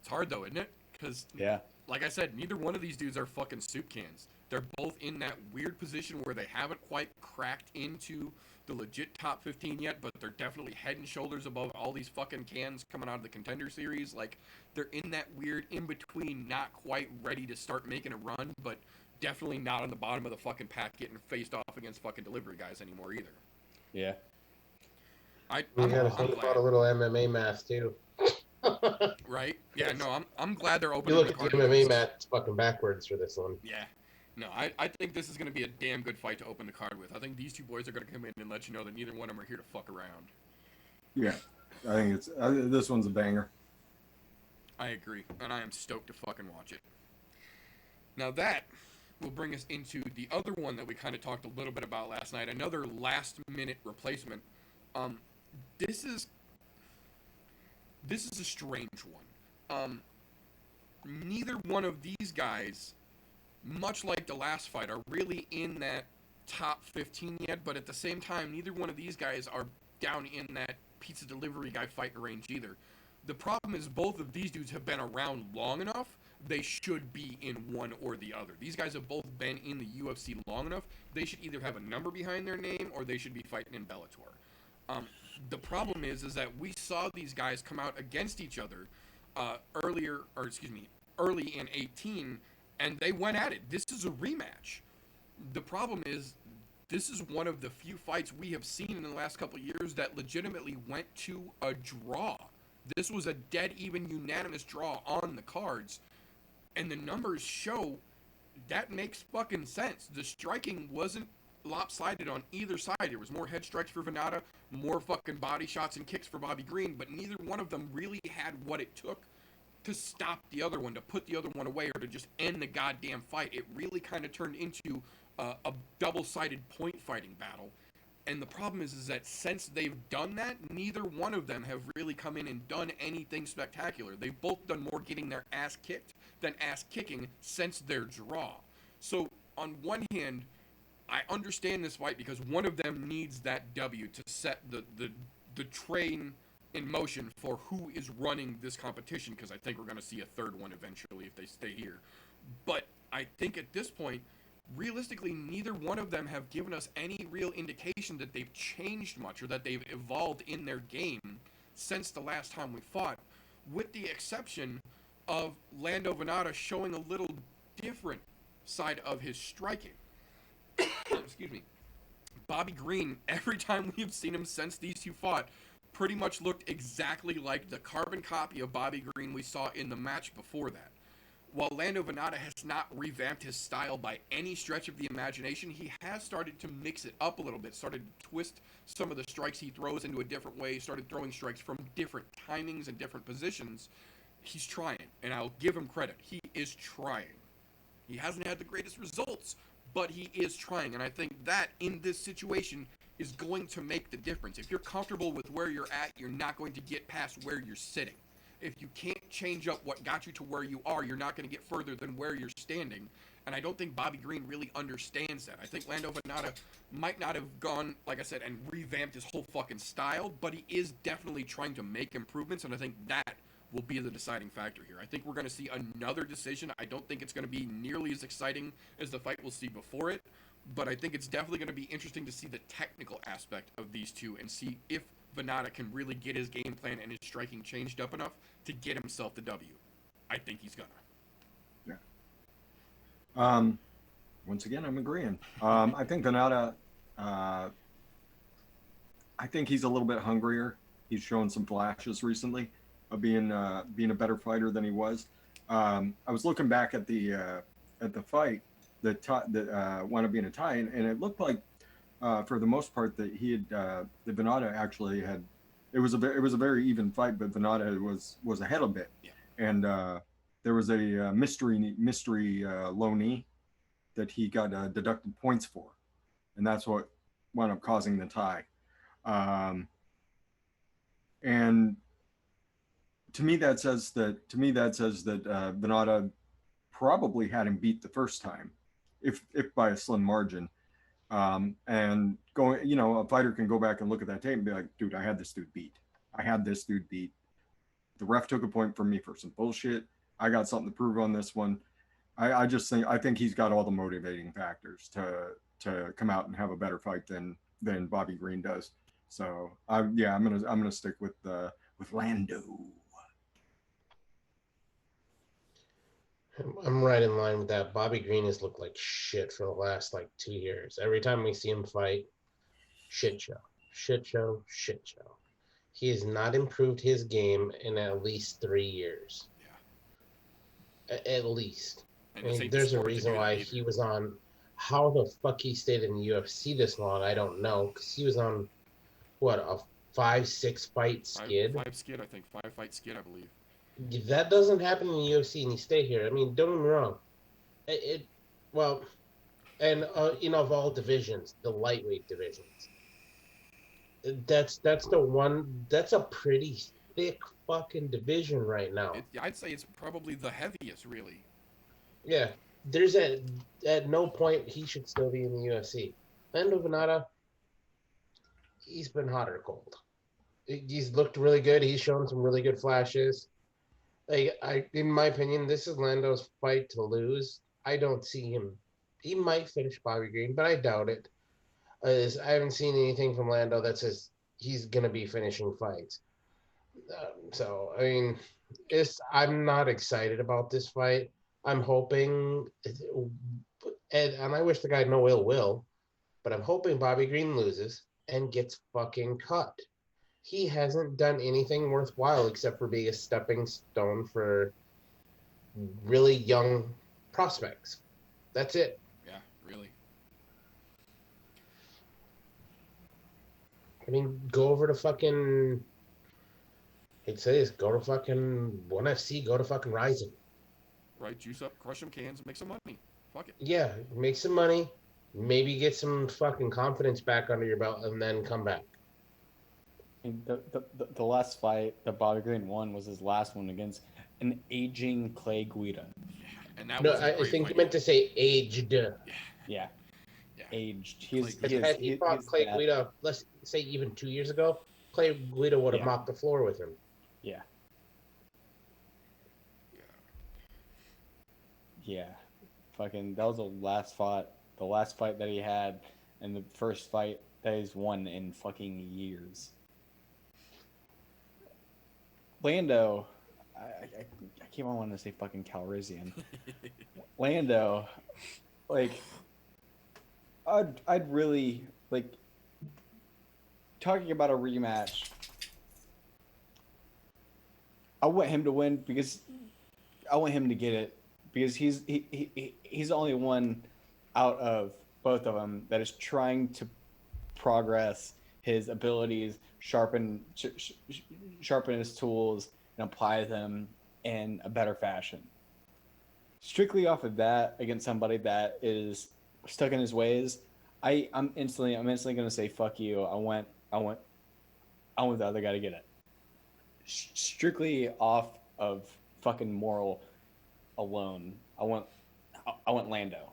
It's hard though, isn't it? Because Yeah. like I said, neither one of these dudes are fucking soup cans. They're both in that weird position where they haven't quite cracked into the legit top 15 yet, but they're definitely head and shoulders above all these fucking cans coming out of the Contender Series. Like, they're in that weird in-between, not quite ready to start making a run, but definitely not on the bottom of the fucking pack getting faced off against fucking delivery guys anymore either. Yeah. We gotta think about a little MMA match too. Right? Yeah, no, I'm glad they're open. You look at the MMA match fucking backwards for this one. Yeah. No, I think this is going to be a damn good fight to open the card with. I think these two boys are going to come in and let you know that neither one of them are here to fuck around. Yeah, I think this one's a banger. I agree, and I am stoked to fucking watch it. Now that will bring us into the other one that we kind of talked a little bit about last night, another last-minute replacement. This is a strange one. Neither one of these guys, much like the last fight, are really in that top 15 yet, but at the same time, neither one of these guys are down in that pizza delivery guy fighting range either. The problem is both of these dudes have been around long enough, they should be in one or the other. These guys have both been in the UFC long enough, they should either have a number behind their name or they should be fighting in Bellator. The problem is that we saw these guys come out against each other early in 18, and they went at it. This is a rematch. The problem is, this is one of the few fights we have seen in the last couple of years that legitimately went to a draw. This was a dead even unanimous draw on the cards, and the numbers show that makes fucking sense. The striking wasn't lopsided on either side. There was more head strikes for Venata, more fucking body shots and kicks for Bobby Green, but neither one of them really had what it took to stop the other one, to put the other one away, or to just end the goddamn fight. It really kind of turned into a double-sided point fighting battle. And the problem is that since they've done that, neither one of them have really come in and done anything spectacular. They've both done more getting their ass kicked than ass kicking since their draw. So on one hand, I understand this fight because one of them needs that W to set the train in motion for who is running this competition, because I think we're going to see a third one eventually if they stay here. But I think at this point, realistically, neither one of them have given us any real indication that they've changed much or that they've evolved in their game since the last time we fought, with the exception of Lando Venata showing a little different side of his striking. Excuse me. Bobby Green, every time we've seen him since these two fought, pretty much looked exactly like the carbon copy of Bobby Green we saw in the match before that. While Lando Venata has not revamped his style by any stretch of the imagination, he has started to mix it up a little bit, started to twist some of the strikes he throws into a different way, started throwing strikes from different timings and different positions. He's trying, and I'll give him credit. He is trying. He hasn't had the greatest results, but he is trying, and I think that in this situation is going to make the difference. If you're comfortable with where you're at, you're not going to get past where you're sitting. if you can't change up what got you to where you are, you're not going to get further than where you're standing. And I don't think Bobby Green really understands that. I think Lando Venata might not have gone, like I said, and revamped his whole fucking style, but he is definitely trying to make improvements, and I think that will be the deciding factor here. I think we're going to see another decision. I don't think it's going to be nearly as exciting as the fight we'll see before it, but I think it's definitely going to be interesting to see the technical aspect of these two and see if Venata can really get his game plan and his striking changed up enough to get himself the W. I think he's gonna. Once again, I'm agreeing. I think Venata, I think he's a little bit hungrier. He's shown some flashes recently of being a better fighter than he was. I was looking back at the fight that wound up being a tie, and it looked like for the most part that he had that Venata actually had. It was a very even fight, but Venata was ahead a bit, Yeah. and there was a mystery low knee that he got deducted points for, and that's what wound up causing the tie. And to me, that says that Venata probably had him beat the first time, if by a slim margin. And going, a fighter can go back and look at that tape and be like, dude, I had this dude beat. The ref took a point from me for some bullshit. I got something to prove on this one. I think he's got all the motivating factors to come out and have a better fight than Bobby Green does. So I'm gonna stick with Lando. I'm right in line with that. Bobby Green has looked like shit for the last 2 years. Every time we see him fight, shit show. He has not improved his game in at least 3 years. Yeah. At least. And there's a reason why he was on. How the fuck he stayed in the UFC this long, I don't know. Because he was on, what, a 5-6 fight skid? Five skid, I think. 5-fight skid, I believe. If that doesn't happen in the UFC and you stay here, I mean, don't get me wrong. Of all divisions, the lightweight divisions, that's a pretty thick fucking division right now. I'd say it's probably the heaviest, really. Yeah, there's at no point he should still be in the UFC. Lando Venata, he's been hot or cold. He's looked really good. He's shown some really good flashes. In my opinion, this is Lando's fight to lose. I don't see him. He might finish Bobby Green, but I doubt it. I haven't seen anything from Lando that says he's gonna be finishing fights. So I mean, I'm not excited about this fight. I'm hoping, and I wish the guy no ill will, but I'm hoping Bobby Green loses and gets fucking cut. He hasn't done anything worthwhile except for being a stepping stone for really young prospects. That's it. Yeah, really. I mean, go over to fucking. I'd say this. Go to fucking ONE FC. Go to fucking Ryzen. Right, juice up, crush some cans, make some money. Fuck it. Yeah, make some money. Maybe get some fucking confidence back under your belt, and then come back. The last fight that Bobby Green won was his last one against an aging Clay Guida. Yeah, and that No, was I think you meant to say aged. Yeah. Aged. Had he fought Clay Guida, let's say even 2 years ago, Clay Guida would have mopped the floor with him. Yeah. Yeah. Fucking, that was the last fight that he had, and the first fight that he's won in fucking years. Lando, I keep on wanting to say fucking Calrissian. Lando, I'd really, talking about a rematch, I want him to win because I want him to get it. Because he's the only one out of both of them that is trying to progress his abilities, sharpen his tools, and apply them in a better fashion. Strictly off of that, against somebody that is stuck in his ways, I'm instantly going to say fuck you. I want the other guy to get it. strictly off of fucking moral alone, I want Lando,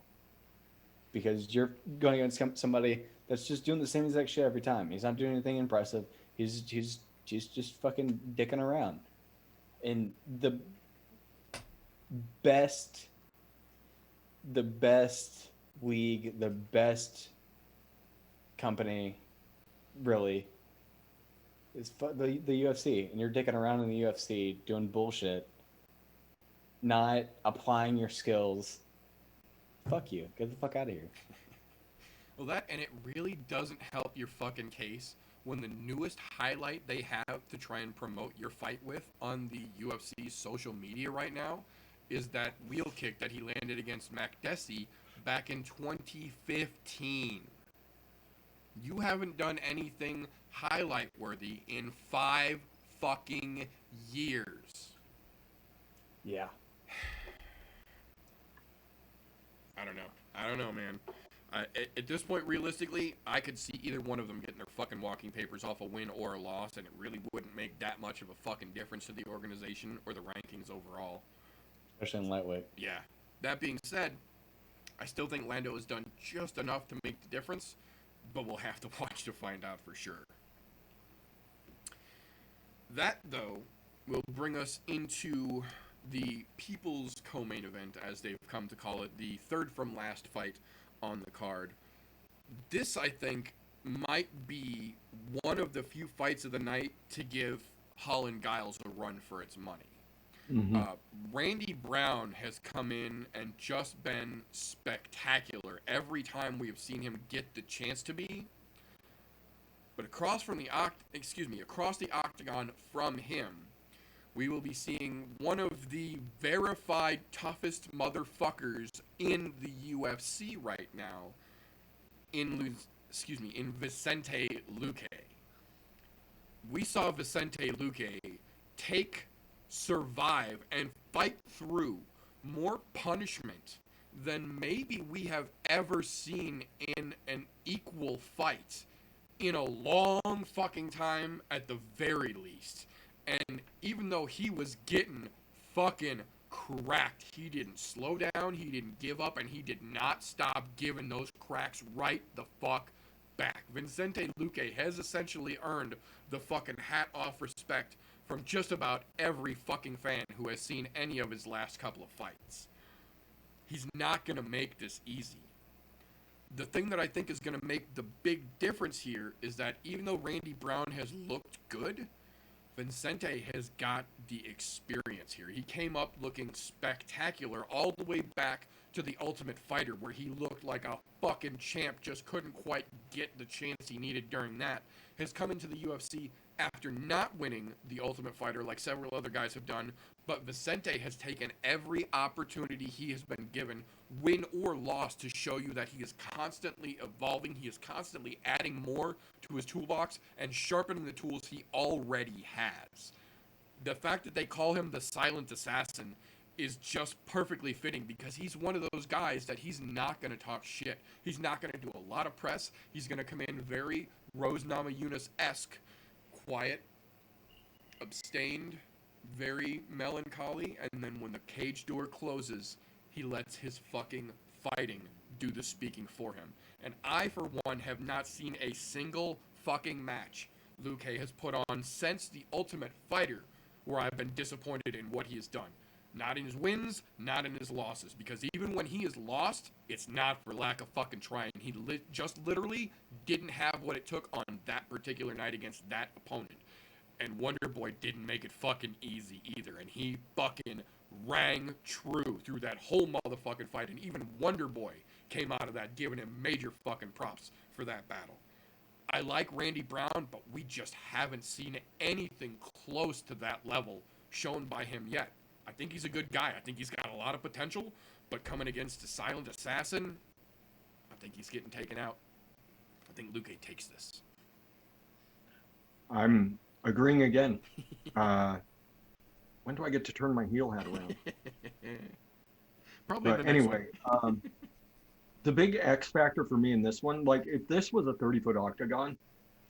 because you're going against somebody that's just doing the same exact shit every time. He's not doing anything impressive. He's just fucking dicking around. And best the best league, the best company, really, is the UFC. And you're dicking around in the UFC doing bullshit, not applying your skills. Fuck you. Get the fuck out of here. Well, and it really doesn't help your fucking case when the newest highlight they have to try and promote your fight with on the UFC's social media right now is that wheel kick that he landed against Makdessi back in 2015. You haven't done anything highlight worthy in 5 fucking years. Yeah. I don't know, man. At this point, realistically, I could see either one of them getting their fucking walking papers off a win or a loss, and it really wouldn't make that much of a fucking difference to the organization or the rankings overall. Especially in lightweight. Yeah. That being said, I still think Lando has done just enough to make the difference, but we'll have to watch to find out for sure. That, though, will bring us into the People's Co-Main event, as they've come to call it, the third from last fight on the card. This, I think, might be one of the few fights of the night to give Holland Giles a run for its money. Mm-hmm. Randy Brown has come in and just been spectacular every time we have seen him get the chance to be. But across the octagon from him, we will be seeing one of the verified toughest motherfuckers in the UFC right now, in Vicente Luque. We saw Vicente Luque survive, and fight through more punishment than maybe we have ever seen in an equal fight in a long fucking time at the very least. And even though he was getting fucking cracked, he didn't slow down, he didn't give up, and he did not stop giving those cracks right the fuck back. Vicente Luque has essentially earned the fucking hat off respect from just about every fucking fan who has seen any of his last couple of fights. He's not going to make this easy. The thing that I think is going to make the big difference here is that even though Randy Brown has looked good, Vicente has got the experience here. He came up looking spectacular all the way back to the Ultimate Fighter, where he looked like a fucking champ, just couldn't quite get the chance he needed during that. Has come into the UFC after not winning the Ultimate Fighter like several other guys have done, but Vicente has taken every opportunity he has been given, win or loss, to show you that he is constantly evolving, he is constantly adding more to his toolbox and sharpening the tools he already has. The fact that they call him the Silent Assassin is just perfectly fitting, because he's one of those guys that he's not going to talk shit. He's not going to do a lot of press. He's going to come in very Rose Namajunas-esque, quiet, abstained, very melancholy, and then when the cage door closes, he lets his fucking fighting do the speaking for him. And I, for one, have not seen a single fucking match Luque has put on since the Ultimate Fighter where I've been disappointed in what he has done. Not in his wins, not in his losses, because even when he is lost, it's not for lack of fucking trying. He just literally didn't have what it took on that particular night against that opponent. And Wonder Boy didn't make it fucking easy either, and he fucking rang true through that whole motherfucking fight, and even Wonder Boy came out of that giving him major fucking props for that battle. I like Randy Brown, but we just haven't seen anything close to that level shown by him yet. I think he's a good guy. I think he's got a lot of potential, but coming against a Silent Assassin, I think he's getting taken out. I think Luque takes this. I'm agreeing again. When do I get to turn my heel hat around? Probably. But anyway, the big X factor for me in this one, like if this was a 30-foot octagon,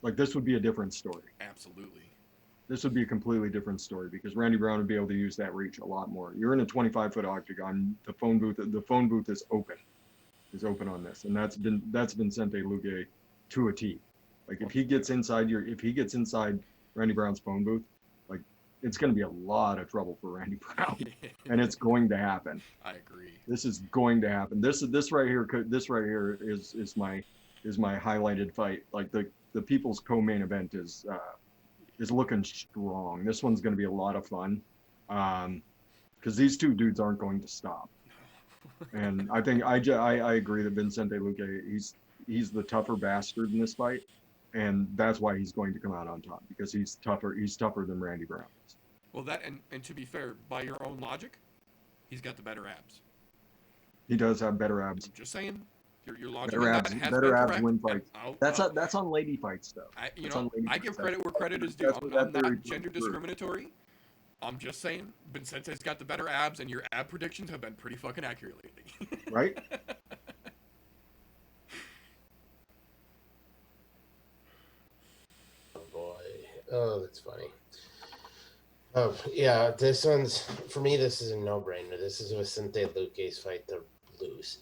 like this would be a different story. Absolutely. this would be a completely different story because Randy Brown would be able to use that reach a lot more. You're in a 25-foot octagon. The phone booth is open on this, and that's Vincente Luque to a T. Like if he gets inside Randy Brown's phone booth, like it's going to be a lot of trouble for Randy Brown, and it's going to happen. I agree. This is going to happen. This right here is my highlighted fight. Like the people's co-main event is looking strong. This one's going to be a lot of fun, because these two dudes aren't going to stop. And I think I agree that Vincente Luque, he's the tougher bastard in this fight, and that's why he's going to come out on top, because he's tougher than Randy Brown is. Well, that and to be fair, by your own logic, he's got the better abs. He does have better abs. I'm just saying, your logic Better on abs, that has better been abs correct. win fights. That's on lady fights though. I give credit where credit is due. I'm not gender discriminatory. I'm just saying, Vincente's got the better abs, and your ab predictions have been pretty fucking accurate lately. Right? Oh boy. Oh, that's funny. Yeah, this one's for me. This is a no-brainer. This is Vicente Luque's fight to lose.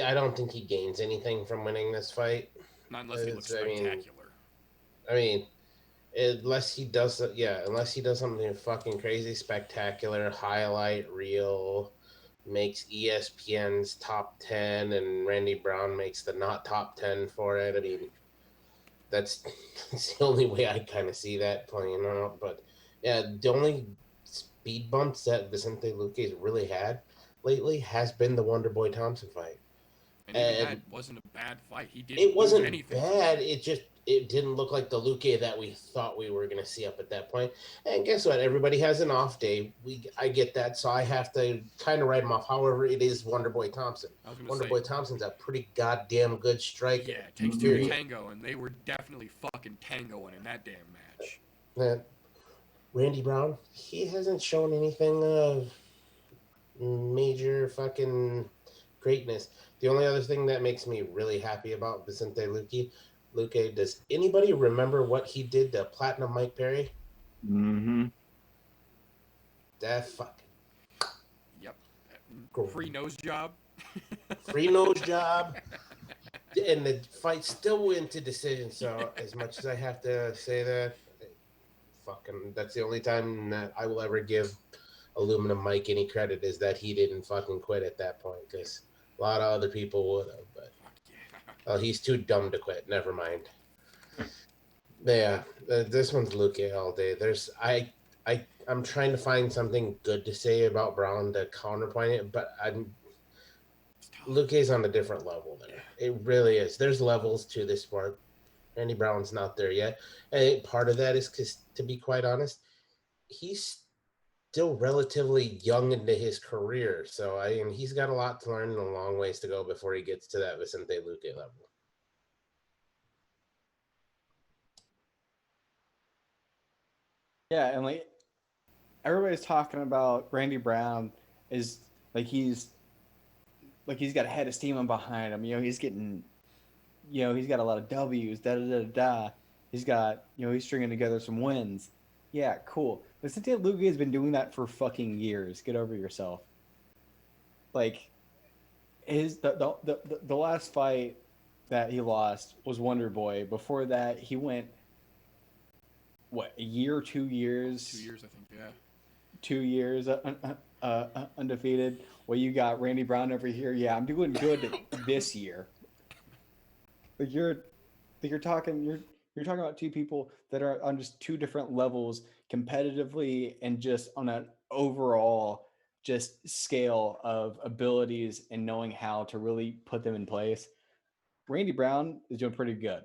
I don't think he gains anything from winning this fight. Not unless he looks spectacular. Unless he does something fucking crazy, spectacular, highlight reel, makes ESPN's top 10, and Randy Brown makes the not top 10 for it. I mean, that's the only way I kind of see that playing out. But yeah, the only speed bumps that Vicente Luque's really had lately has been the Wonder Boy Thompson fight. And even that wasn't a bad fight. It wasn't anything. bad. It didn't look like the Luque that we thought we were going to see up at that point. And guess what? Everybody has an off day. I get that, so I have to kind of write him off. However, it is Wonder Boy Thompson. Boy Thompson's a pretty goddamn good striker. Yeah, it takes two to tango, and they were definitely fucking tangoing in that damn match. Randy Brown, he hasn't shown anything of major fucking greatness. The only other thing that makes me really happy about Vicente Luque, does anybody remember what he did to Platinum Mike Perry? Mm-hmm. That fucking... Yep. Free nose job. Free nose job. And the fight still went to decision, so as much as I have to say that, fucking, that's the only time that I will ever give Aluminum Mike any credit, is that he didn't fucking quit at that point, because a lot of other people would have, but he's too dumb to quit. Never mind. Yeah, this one's Luque all day. I'm trying to find something good to say about Brown to counterpoint it, but Luque's on a different level there. It really is. There's levels to this sport. Randy Brown's not there yet. I think part of that is because, to be quite honest, he's still relatively young into his career. So, he's got a lot to learn and a long ways to go before he gets to that Vicente Luque level. Yeah, and like everybody's talking about Randy Brown is like he's got a head of steam behind him. He's getting, he's got a lot of W's. He's got, he's stringing together some wins. Yeah, cool. But Vicente Luque has been doing that for fucking years. Get over yourself. Like, the last fight that he lost was Wonder Boy. Before that, he went, a year, 2 years? 2 years, I think, yeah. 2 years undefeated. Well, you got Randy Brown over here. Yeah, I'm doing good this year. Like you're talking about two people that are on just two different levels competitively and just on an overall just scale of abilities and knowing how to really put them in place. Randy Brown is doing pretty good.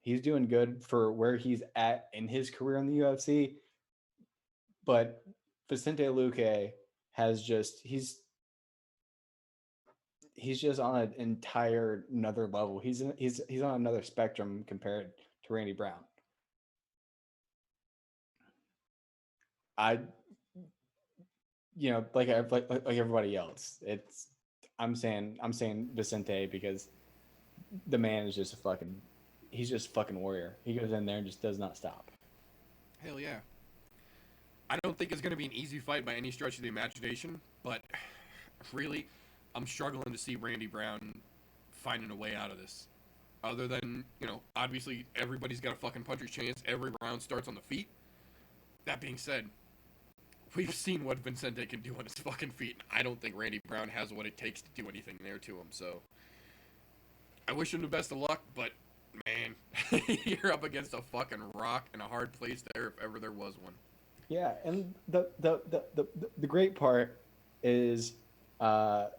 He's doing good for where he's at in his career in the UFC. But Vicente Luque has just he's just on an entire another level. He's on another spectrum compared to Randy Brown. Like everybody else, I'm saying Vicente because the man is just he's just a fucking warrior. He goes in there and just does not stop. Hell yeah. I don't think it's going to be an easy fight by any stretch of the imagination, but really, I'm struggling to see Randy Brown finding a way out of this. Other than, obviously everybody's got a fucking puncher's chance. Every round starts on the feet. That being said, we've seen what Vincente can do on his fucking feet. I don't think Randy Brown has what it takes to do anything there to him, so I wish him the best of luck, but man, you're up against a fucking rock and a hard place there if ever there was one. Yeah, and the great part is Randy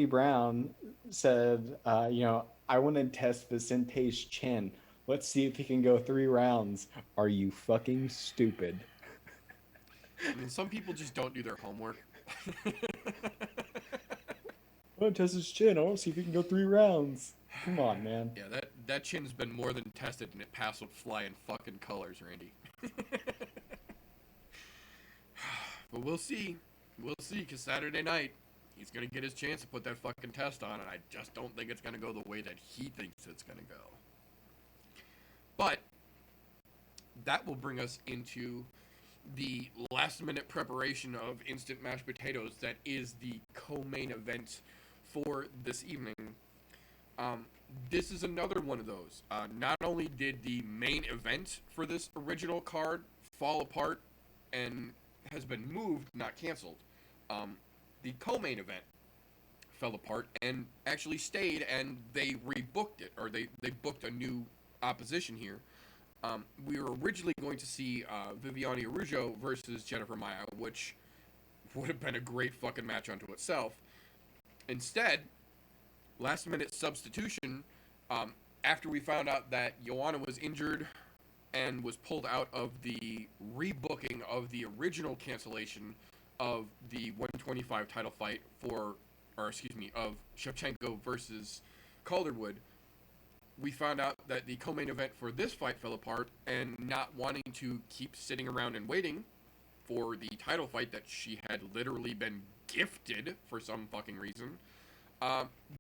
Brown said, I want to test Vicente's chin. Let's see if he can go 3 rounds. Are you fucking stupid? I mean, some people just don't do their homework. I want to test his chin. I want to see if he can go 3 rounds. Come on, man. Yeah, that chin's been more than tested, and it passed with flying fucking colors, Randy. But we'll see. We'll see, because Saturday night, he's going to get his chance to put that fucking test on, and I just don't think it's going to go the way that he thinks it's going to go. But that will bring us into the last-minute preparation of instant mashed potatoes that is the co-main event for this evening. This is another one of those. Not only did the main event for this original card fall apart and has been moved, not canceled, the co-main event fell apart and actually stayed, and they rebooked it, or they booked a new opposition here. We were originally going to see Viviane Araújo versus Jennifer Maia, which would have been a great fucking match unto itself. Instead, last-minute substitution, after we found out that Joanna was injured and was pulled out of the rebooking of the original cancellation of the 125 title fight of Shevchenko versus Calderwood, we found out that the co-main event for this fight fell apart, and not wanting to keep sitting around and waiting for the title fight that she had literally been gifted for some fucking reason,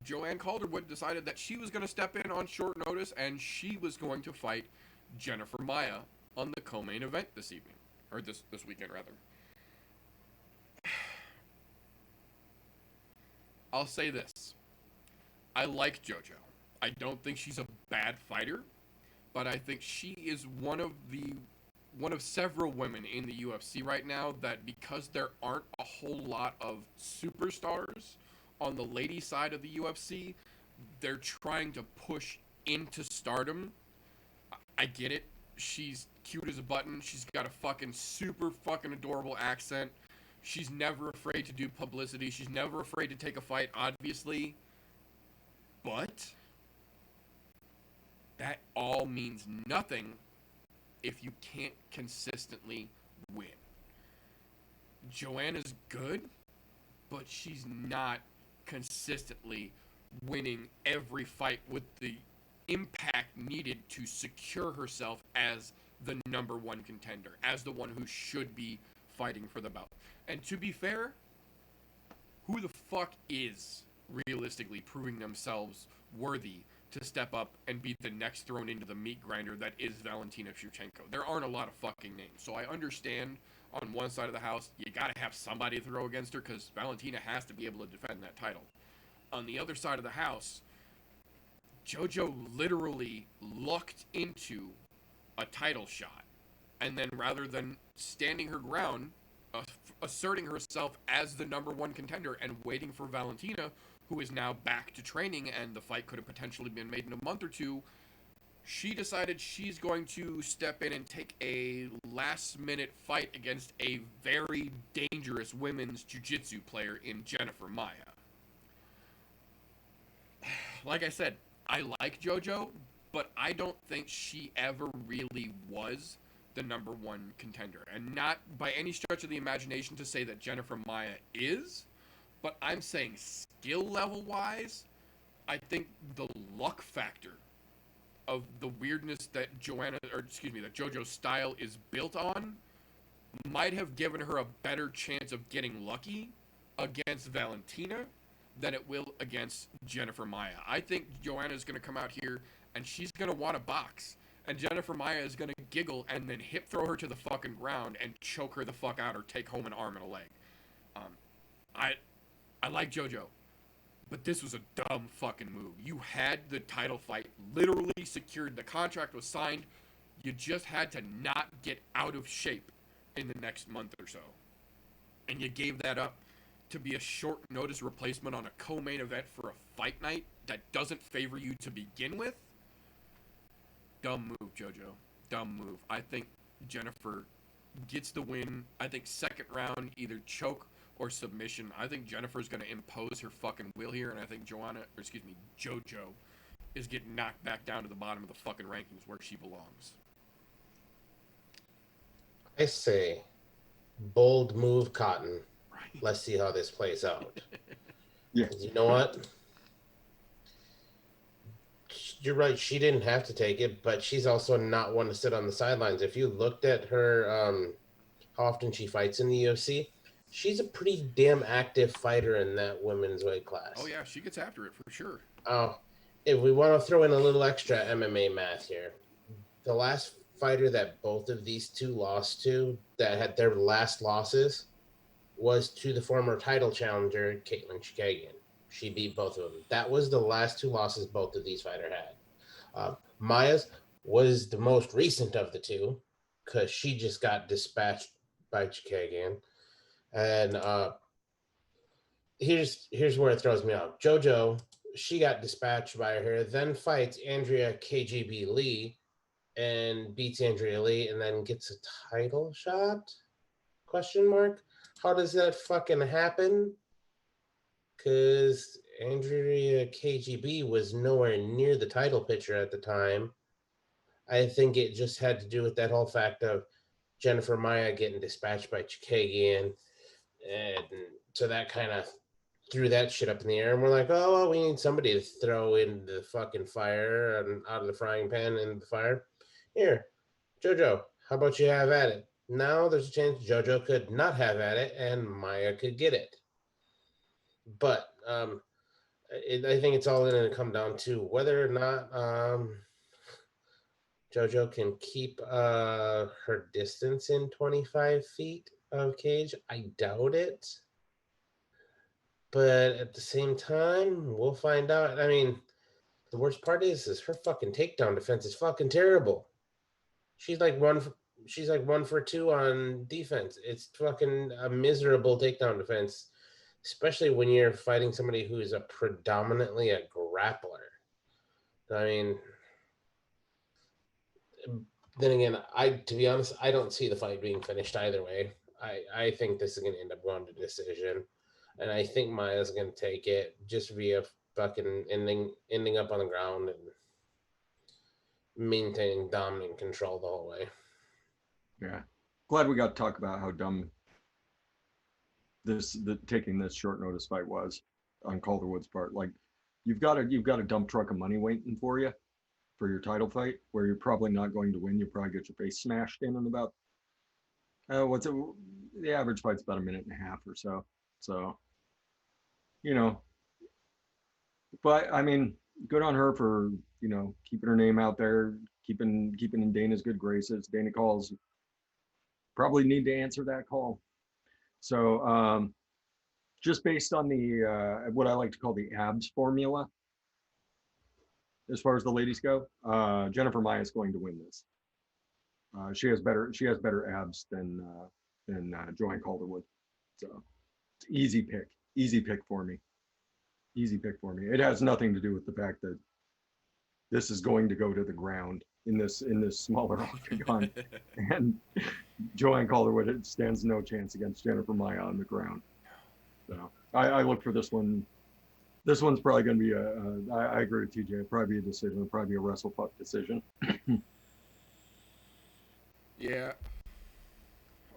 Joanne Calderwood decided that she was going to step in on short notice, and she was going to fight Jennifer Maia on the co-main event this evening, or this weekend rather. I'll say this. I like JoJo. I don't think she's a bad fighter, but I think she is one of several women in the UFC right now that, because there aren't a whole lot of superstars on the lady side of the UFC, they're trying to push into stardom. I get it. She's cute as a button. She's got a fucking super fucking adorable accent. She's never afraid to do publicity. She's never afraid to take a fight, obviously. But that all means nothing if you can't consistently win. Joanna's good, but she's not consistently winning every fight with the impact needed to secure herself as the number one contender, as the one who should be fighting for the belt. And to be fair, who the fuck is realistically proving themselves worthy to step up and be the next thrown into the meat grinder that is Valentina Shevchenko? There aren't a lot of fucking names. So I understand on one side of the house, you gotta have somebody to throw against her because Valentina has to be able to defend that title. On the other side of the house, JoJo literally lucked into a title shot. And then rather than standing her ground, asserting herself as the number one contender and waiting for Valentina, who is now back to training and the fight could have potentially been made in a month or two, she decided she's going to step in and take a last-minute fight against a very dangerous women's jiu-jitsu player in Jennifer Maia. Like I said, I like JoJo, but I don't think she ever really was the number one contender. And not by any stretch of the imagination to say that Jennifer Maia is, but I'm saying skill level wise, I think the luck factor of the weirdness that that JoJo's style is built on might have given her a better chance of getting lucky against Valentina than it will against Jennifer Maia. I think Joanna's going to come out here and she's going to want to box. and Jennifer Maya is going to giggle and then hip throw her to the fucking ground and choke her the fuck out or take home an arm and a leg. I like JoJo, but this was a dumb fucking move. You had the title fight literally secured. The contract was signed. You just had to not get out of shape in the next month or so. And you gave that up to be a short notice replacement on a co-main event for a fight night that doesn't favor you to begin with. Dumb move, JoJo. Dumb move. I think Jennifer gets the win. I think second round, either choke or submission. I think Jennifer's going to impose her fucking will here, and I think JoJo is getting knocked back down to the bottom of the fucking rankings where she belongs. I say, bold move, Cotton. Right. Let's see how this plays out. Yeah. You know what? You're right. She didn't have to take it, but she's also not one to sit on the sidelines. If you looked at her, how often she fights in the UFC, she's a pretty damn active fighter in that women's weight class. Oh, yeah, she gets after it for sure. If we want to throw in a little extra MMA math here, the last fighter that both of these two lost to, that had their last losses, was to the former title challenger, Caitlin Chikagian. She beat both of them. That was the last two losses both of these fighters had. Maya's was the most recent of the two because she just got dispatched by Chikagian. And here's where it throws me off. JoJo, she got dispatched by her, then fights Andrea KGB Lee and beats Andrea Lee and then gets a title shot? Question mark. How does that fucking happen? Because Andrea KGB was nowhere near the title picture at the time. I think it just had to do with that whole fact of Jennifer Maya getting dispatched by Chikagian. And so that kind of threw that shit up in the air. And we're like, oh, well, we need somebody to throw in the fucking fire and out of the frying pan into the fire. Here, JoJo, how about you have at it? Now there's a chance JoJo could not have at it and Maya could get it. But I think it's all going to come down to whether or not JoJo can keep her distance in 25 feet of cage. I doubt it. But at the same time, we'll find out. I mean, the worst part is her fucking takedown defense is fucking terrible. She's like 1 for 2 on defense. It's fucking a miserable takedown defense, especially when you're fighting somebody who is predominantly a grappler. I mean, then again, to be honest, I don't see the fight being finished either way. I think this is going to end up going to decision. And I think Maya's going to take it just via fucking ending up on the ground and maintaining dominant control the whole way. Yeah. Glad we got to talk about how dumb taking this short notice fight was on Calderwood's part. Like, you've got a dump truck of money waiting for you for your title fight where you're probably not going to win. You probably get your face smashed in about the average fight's about a minute and a half or so. So, but I mean, good on her for, keeping her name out there, keeping in Dana's good graces. Dana calls probably need to answer that call. So just based on the what I like to call the abs formula, as far as the ladies go, Jennifer Maya is going to win this. She has better abs than Joanne Calderwood. So easy pick for me. It has nothing to do with the fact that this is going to go to the ground in this smaller octagon, and Joanne Calderwood stands no chance against Jennifer Maya on the ground. So I look for this one. This one's probably going to be I agree with TJ. It'll probably be a decision. It'll probably be a wrestle fuck decision. Yeah.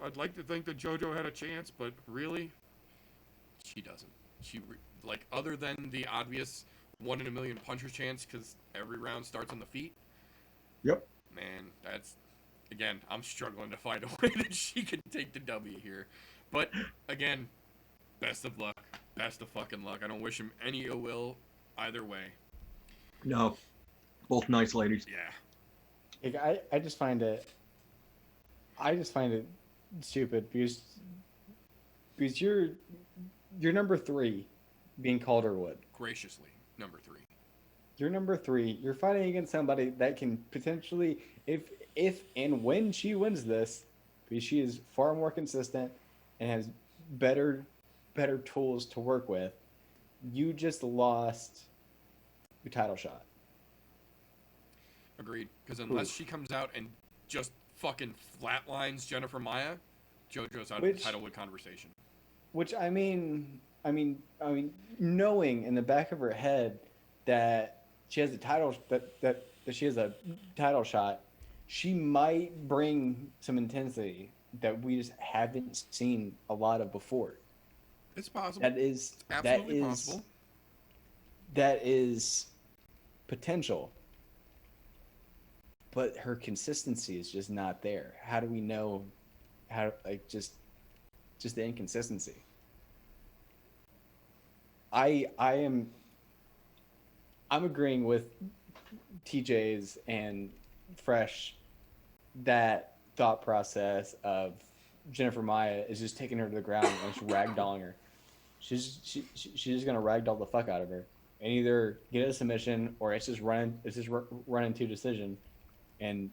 I'd like to think that JoJo had a chance, but really, she doesn't. Other than the obvious 1 in a million puncher chance, because every round starts on the feet. Yep. Man, that's, again, I'm struggling to find a way that she can take the W here. But, again, best of luck. Best of fucking luck. I don't wish him any ill will either way. No. Both nice ladies. Yeah. Like, I just find it stupid because you're number 3 being Calderwood. Graciously, number 3. You're number 3. You're fighting against somebody that can potentially, if and when she wins this, because she is far more consistent and has better tools to work with. You just lost your title shot. Agreed. Because unless she comes out and just fucking flatlines Jennifer Maya, JoJo's out of the title with conversation. Which I mean, knowing in the back of her head that she has a title that she has a title shot, she might bring some intensity that we just haven't seen a lot of before. It's possible. That is absolutely possible. That is potential. But her consistency is just not there. How do we know just the inconsistency? I'm agreeing with TJ's and Fresh that thought process of Jennifer Maya is just taking her to the ground and just ragdolling her. She's just gonna ragdoll the fuck out of her and either get a submission or it's just running to decision, and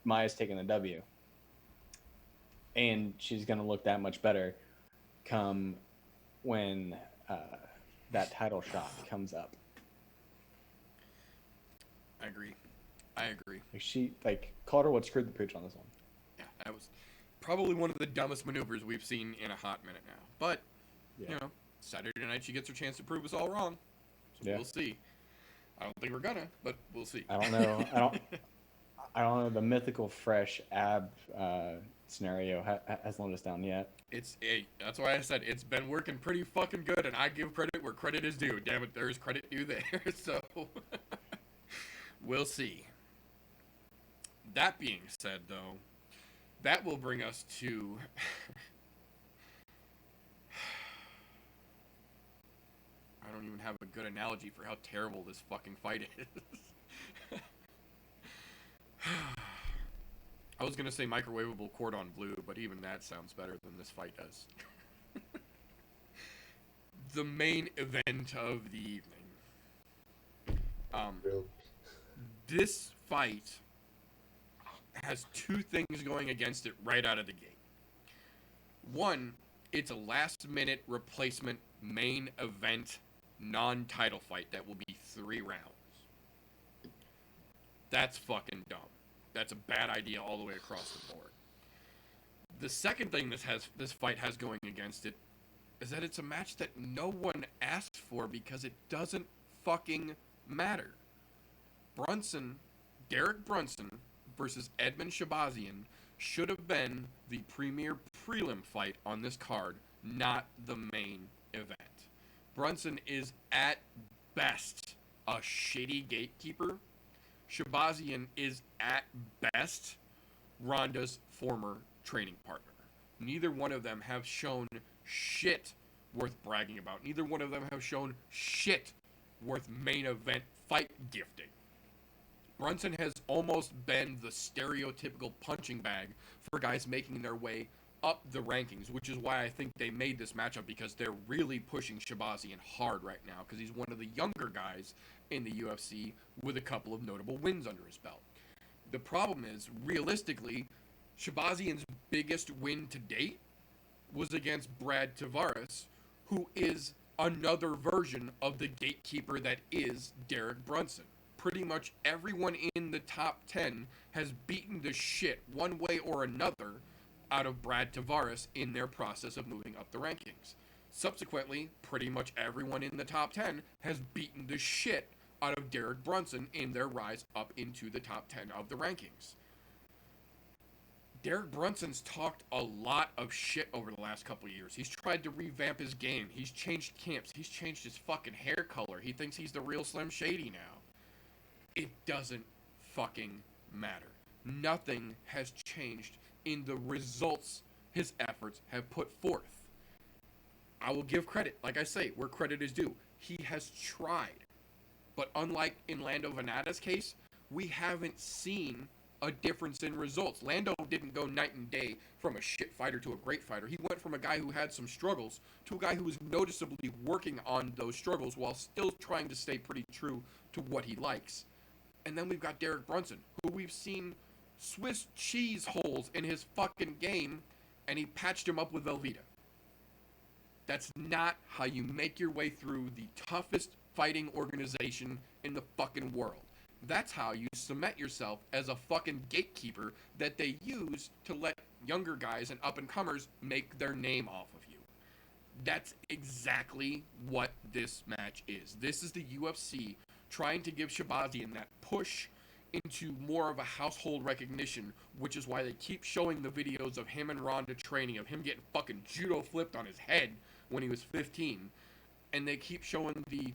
Maya's taking the W. And she's gonna look that much better come when that title shot comes up. I agree. Calderwood screwed the pooch on this one. Yeah, that was probably one of the dumbest maneuvers we've seen in a hot minute now. But, you know, Saturday night she gets her chance to prove us all wrong. So we'll see. I don't think we're gonna, but we'll see. I don't know. I don't know. The mythical Fresh ab scenario has let us down yet. That's why I said it's been working pretty fucking good, and I give credit where credit is due. Damn it, there's credit due there. So we'll see. That being said, though, that will bring us to I don't even have a good analogy for how terrible this fucking fight is. I was going to say microwavable cordon bleu, but even that sounds better than this fight does. The main event of the evening. This fight has two things going against it right out of the gate. One, it's a last-minute replacement main event non-title fight that will be 3 rounds. That's fucking dumb. That's a bad idea all the way across the board. The second thing this fight has going against it is that it's a match that no one asked for because it doesn't fucking matter. Derek Brunson versus Edmund Shabazian should have been the premier prelim fight on this card, not the main event. Brunson is at best a shitty gatekeeper. Shabazian is at best Ronda's former training partner. Neither one of them have shown shit worth bragging about. Neither one of them have shown shit worth main event fight gifting. Brunson has almost been the stereotypical punching bag for guys making their way up the rankings, which is why I think they made this matchup, because they're really pushing Shabazian hard right now because he's one of the younger guys in the UFC with a couple of notable wins under his belt. The problem is, realistically, Shabazian's biggest win to date was against Brad Tavares, who is another version of the gatekeeper that is Derek Brunson. Pretty much everyone in the top 10 has beaten the shit one way or another out of Brad Tavares in their process of moving up the rankings. Subsequently, pretty much everyone in the top 10 has beaten the shit out of Derek Brunson in their rise up into the top 10 of the rankings. Derek Brunson's talked a lot of shit over the last couple of years. He's tried to revamp his game. He's changed camps. He's changed his fucking hair color. He thinks he's the real Slim Shady now. It doesn't fucking matter. Nothing has changed in the results his efforts have put forth. I will give credit, like I say, where credit is due. He has tried. But unlike in Lando Venata's case, we haven't seen a difference in results. Lando didn't go night and day from a shit fighter to a great fighter. He went from a guy who had some struggles to a guy who was noticeably working on those struggles while still trying to stay pretty true to what he likes. And then we've got Derek Brunson, who we've seen Swiss cheese holes in his fucking game, and he patched him up with Velveeta. That's not how you make your way through the toughest fighting organization in the fucking world. That's how you cement yourself as a fucking gatekeeper that they use to let younger guys and up-and-comers make their name off of you. That's exactly what this match is. This is the UFC trying to give Shabazian that push into more of a household recognition, which is why they keep showing the videos of him and Ronda training, of him getting fucking judo flipped on his head when he was 15, and they keep showing the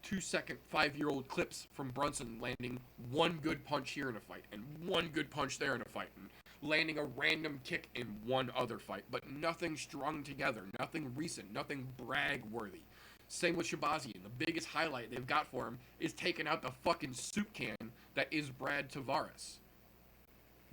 2-second 5-year-old clips from Brunson landing one good punch here in a fight, and one good punch there in a fight, and landing a random kick in one other fight, but nothing strung together, nothing recent, nothing brag-worthy. Same with Shabazian. The biggest highlight they've got for him is taking out the fucking soup can that is Brad Tavares.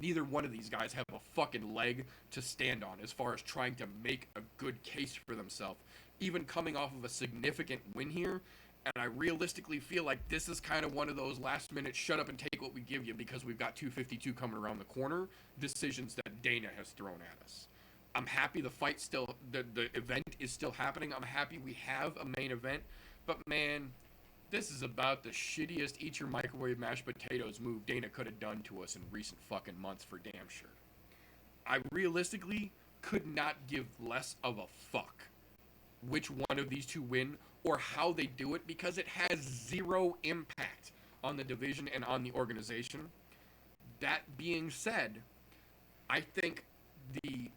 Neither one of these guys have a fucking leg to stand on as far as trying to make a good case for themselves, even coming off of a significant win here. And I realistically feel like this is kind of one of those last minute shut up and take what we give you because we've got 252 coming around the corner decisions that Dana has thrown at us. I'm happy the fight still, the event is still happening. I'm happy we have a main event. But man, this is about the shittiest eat your microwave mashed potatoes move Dana could have done to us in recent fucking months for damn sure. I realistically could not give less of a fuck which one of these two win or how they do it because it has zero impact on the division and on the organization. That being said, I think the,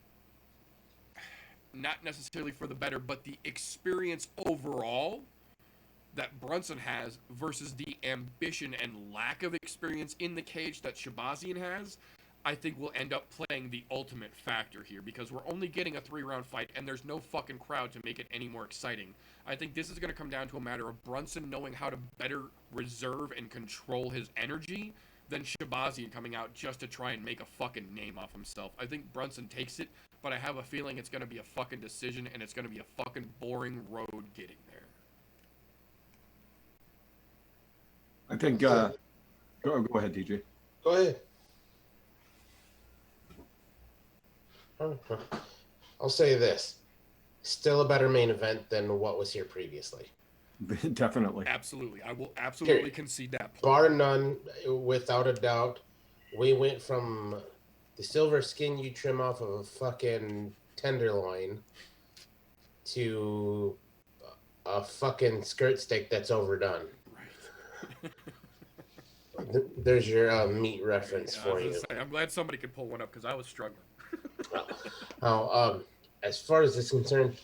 not necessarily for the better, but the experience overall that Brunson has versus the ambition and lack of experience in the cage that Shabazian has, I think will end up playing the ultimate factor here because we're only getting a 3-round fight and there's no fucking crowd to make it any more exciting. I think this is going to come down to a matter of Brunson knowing how to better reserve and control his energy than Shabazian coming out just to try and make a fucking name off himself. I think Brunson takes it, but I have a feeling it's going to be a fucking decision and it's going to be a fucking boring road getting there. I think, go ahead, DJ. Go ahead. I'll say this. Still a better main event than what was here previously. Definitely. Absolutely. I will absolutely Period. concede that point. Bar none, without a doubt. We went from the silver skin you trim off of a fucking tenderloin to a fucking skirt steak that's overdone. Right. There's your meat reference for you. I'm glad somebody could pull one up because I was struggling. As far as this is concerned,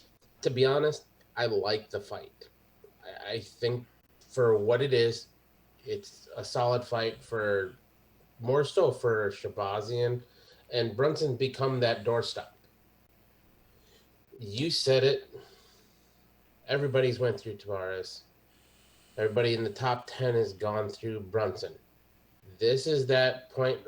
to be honest, I like the fight. I think for what it is, it's a solid fight for more so for Shabazian, and Brunson become that doorstop. You said it. Everybody's went through Tavares. Everybody in the top 10 has gone through Brunson. This is that point.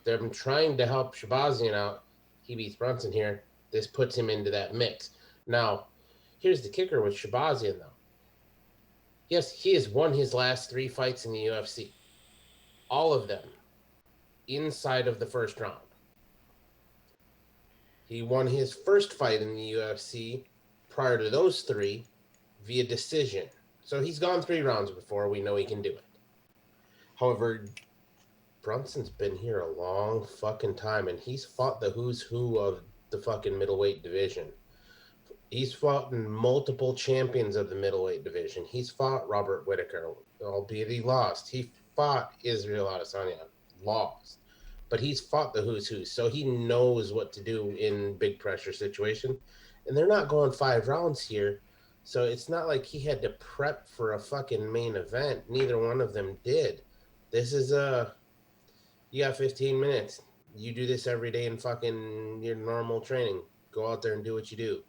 They're trying to help Shabazian out. He beats Brunson here. This puts him into that mix. Now, here's the kicker with Shabazian, though. Yes, he has won his last 3 fights in the UFC. All of them inside of the first round. He won his first fight in the UFC prior to those 3 via decision. So he's gone 3 rounds before. We know he can do it. However, Brunson's been here a long fucking time, and he's fought the who's who of the fucking middleweight division. He's fought multiple champions of the middleweight division. He's fought Robert Whittaker, albeit he lost. He fought Israel Adesanya, lost. But he's fought the who's who, so he knows what to do in big pressure situation. And they're not going 5 rounds here, so it's not like he had to prep for a fucking main event. Neither one of them did. This is you got 15 minutes. You do this every day in fucking your normal training. Go out there and do what you do.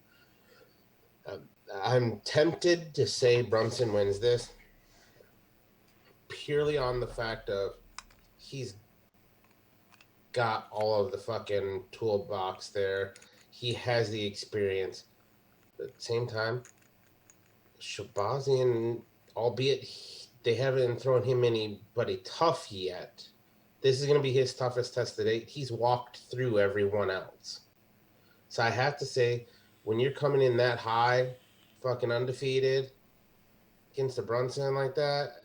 I'm tempted to say Brunson wins this purely on the fact of he's got all of the fucking toolbox there. He has the experience. But at the same time, Shabazian, albeit they haven't thrown him anybody tough yet, this is going to be his toughest test to date. He's walked through everyone else. So I have to say, when you're coming in that high, fucking undefeated, against a Brunson like that,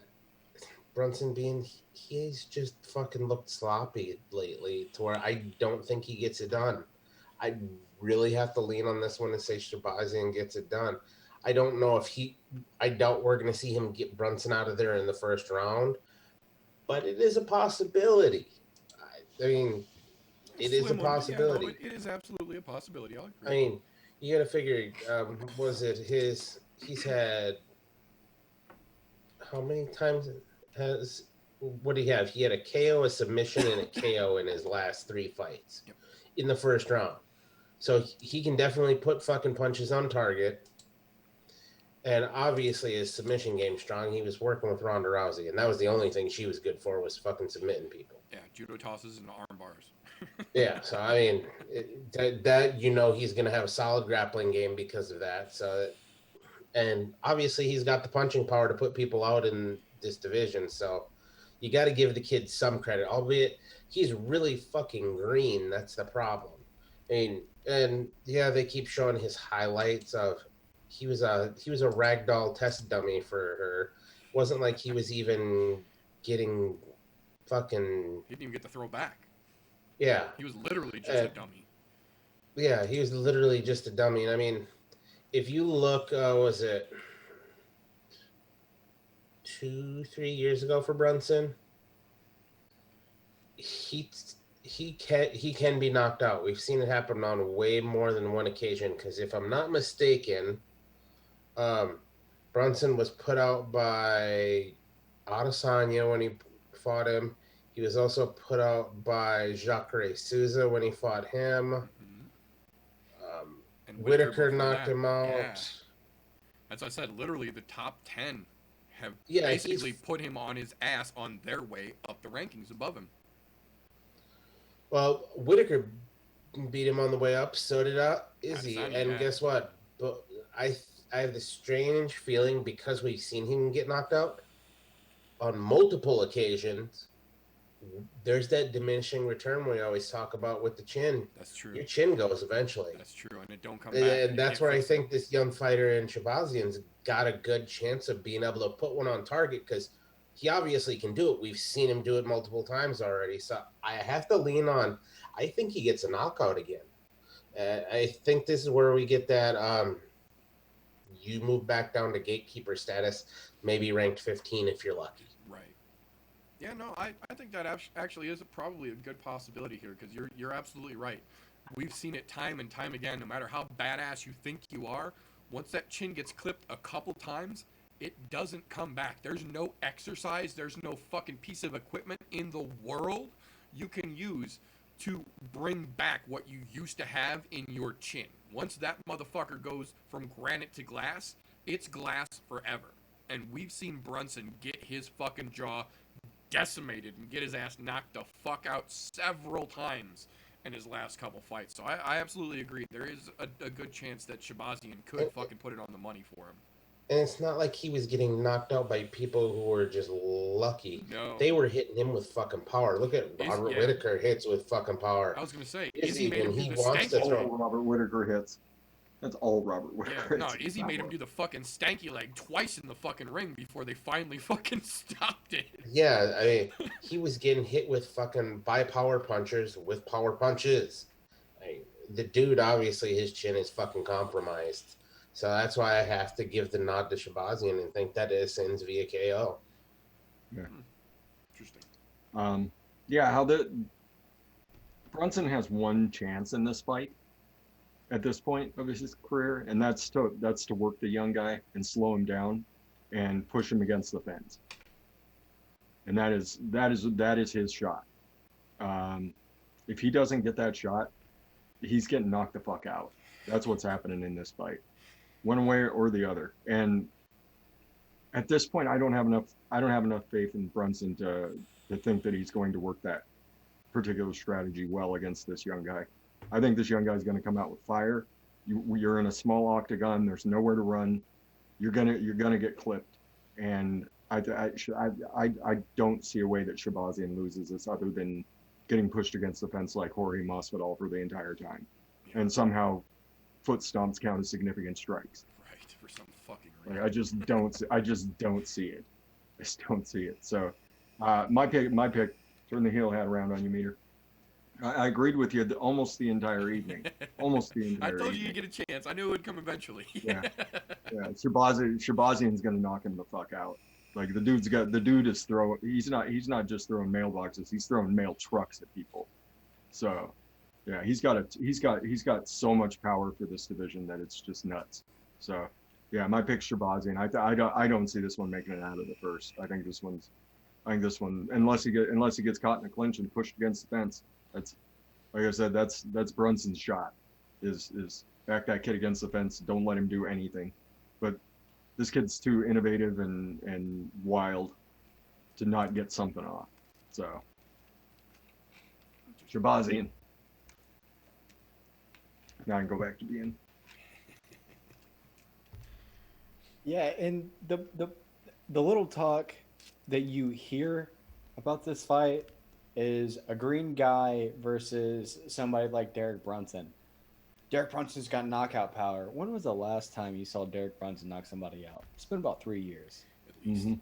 Brunson he's just fucking looked sloppy lately to where I don't think he gets it done. I really have to lean on this one and say Shabazian gets it done. I don't know if I doubt we're going to see him get Brunson out of there in the first round, but it is a possibility. I mean, it is a possibility. Yeah, no, it is absolutely a possibility. I'll agree. I mean, you got to figure, was it he's had, how many times what did he have? He had a KO, a submission, and a KO in his last 3 fights in the first round. So he can definitely put fucking punches on target. And obviously his submission game strong. He was working with Ronda Rousey, and that was the only thing she was good for, was fucking submitting people. Yeah, judo tosses and arm bars. Yeah, so I mean, he's going to have a solid grappling game because of that. So, and obviously he's got the punching power to put people out in this division. So you got to give the kid some credit, albeit he's really fucking green. That's the problem. I mean, and yeah, they keep showing his highlights of he was a ragdoll test dummy for her. Wasn't like he was even getting fucking. He didn't even get the throw back. Yeah. He was literally just a dummy. Yeah, he was literally just a dummy. And I mean, if you look, was it 2-3 years ago for Brunson? He can be knocked out. We've seen it happen on way more than one occasion. Because if I'm not mistaken, Brunson was put out by Adesanya when he fought him. He was also put out by Jacare Souza when he fought him. And Whitaker knocked him out. Yeah. As I said, literally the top 10 have basically put him on his ass on their way up the rankings above him. Well, Whitaker beat him on the way up. So did Izzy. And guess what? But I have this strange feeling, because we've seen him get knocked out on multiple occasions. There's that diminishing return we always talk about with the chin. That's true. Your chin goes eventually. That's true, and it don't come back. And that's where I think this young fighter in Shabazian's got a good chance of being able to put one on target, because he obviously can do it. We've seen him do it multiple times already. So I have to lean on. I think he gets a knockout again. I think this is where we get that. You move back down to gatekeeper status, maybe ranked 15 if you're lucky. Right. Yeah, no, I think that actually is probably a good possibility here, because you're absolutely right. We've seen it time and time again. No matter how badass you think you are, once that chin gets clipped a couple times, it doesn't come back. There's no exercise. There's no fucking piece of equipment in the world you can use to bring back what you used to have in your chin. Once that motherfucker goes from granite to glass, it's glass forever. And we've seen Brunson get his fucking jaw decimated and get his ass knocked the fuck out several times in his last couple fights. So I absolutely agree. There is a good chance that Shabazian could fucking put it on the money for him. And it's not like he was getting knocked out by people who were just lucky. No. They were hitting him with fucking power. Look at Robert Whitaker hits with fucking power. I was going to say, Izzy made him do the That's all Robert Whitaker hits. That's all Robert Whitaker hits. No, Izzy made him do the fucking stanky leg twice in the fucking ring before they finally fucking stopped it. Yeah, I mean, he was getting hit with fucking power punchers with power punches. The dude, obviously, his chin is fucking compromised. So that's why I have to give the nod to Shabazian and think that it ends via KO. Yeah. Interesting. Brunson has one chance in this fight at this point of his career, and that's to work the young guy and slow him down and push him against the fence. And that is his shot. If he doesn't get that shot, he's getting knocked the fuck out. That's what's happening in this fight, one way or the other. And at this point, I don't have enough faith in Brunson to think that he's going to work particular strategy well against this young guy. I think this young guy is going to come out with fire. You're in a small octagon. There's nowhere to run. You're gonna get clipped, and I don't see a way that Shabazian loses this other than getting pushed against the fence like Jorge Masvidal for the entire time, and somehow foot stomps count as significant strikes. Right, for some fucking Like, reason. I just don't see it. I just don't see it. So, my pick. Turn the heel hat around on you, Meter. I agreed with you almost the entire evening. Almost the I entire told you evening. you'd get a chance. I knew it would come eventually. Yeah. Yeah, Shabazian's gonna knock him the fuck out. Like the dude is throwing. He's not just throwing mailboxes. He's throwing mail trucks at people. So, yeah, he's got so much power for this division that it's just nuts. So, yeah, my pick's Shabazian. I don't see this one making it out of the first. I think this one, unless he gets caught in a clinch and pushed against the fence. That's, like I said, that's Brunson's shot. Is back that kid against the fence. Don't let him do anything. But this kid's too innovative and wild to not get something off. So, Shabazian. Now I can go back to being. Yeah, and the little talk that you hear about this fight is a green guy versus somebody like Derek Brunson. Derek Brunson's got knockout power. When was the last time you saw Derek Brunson knock somebody out? It's been about 3 years. At least. Mm-hmm.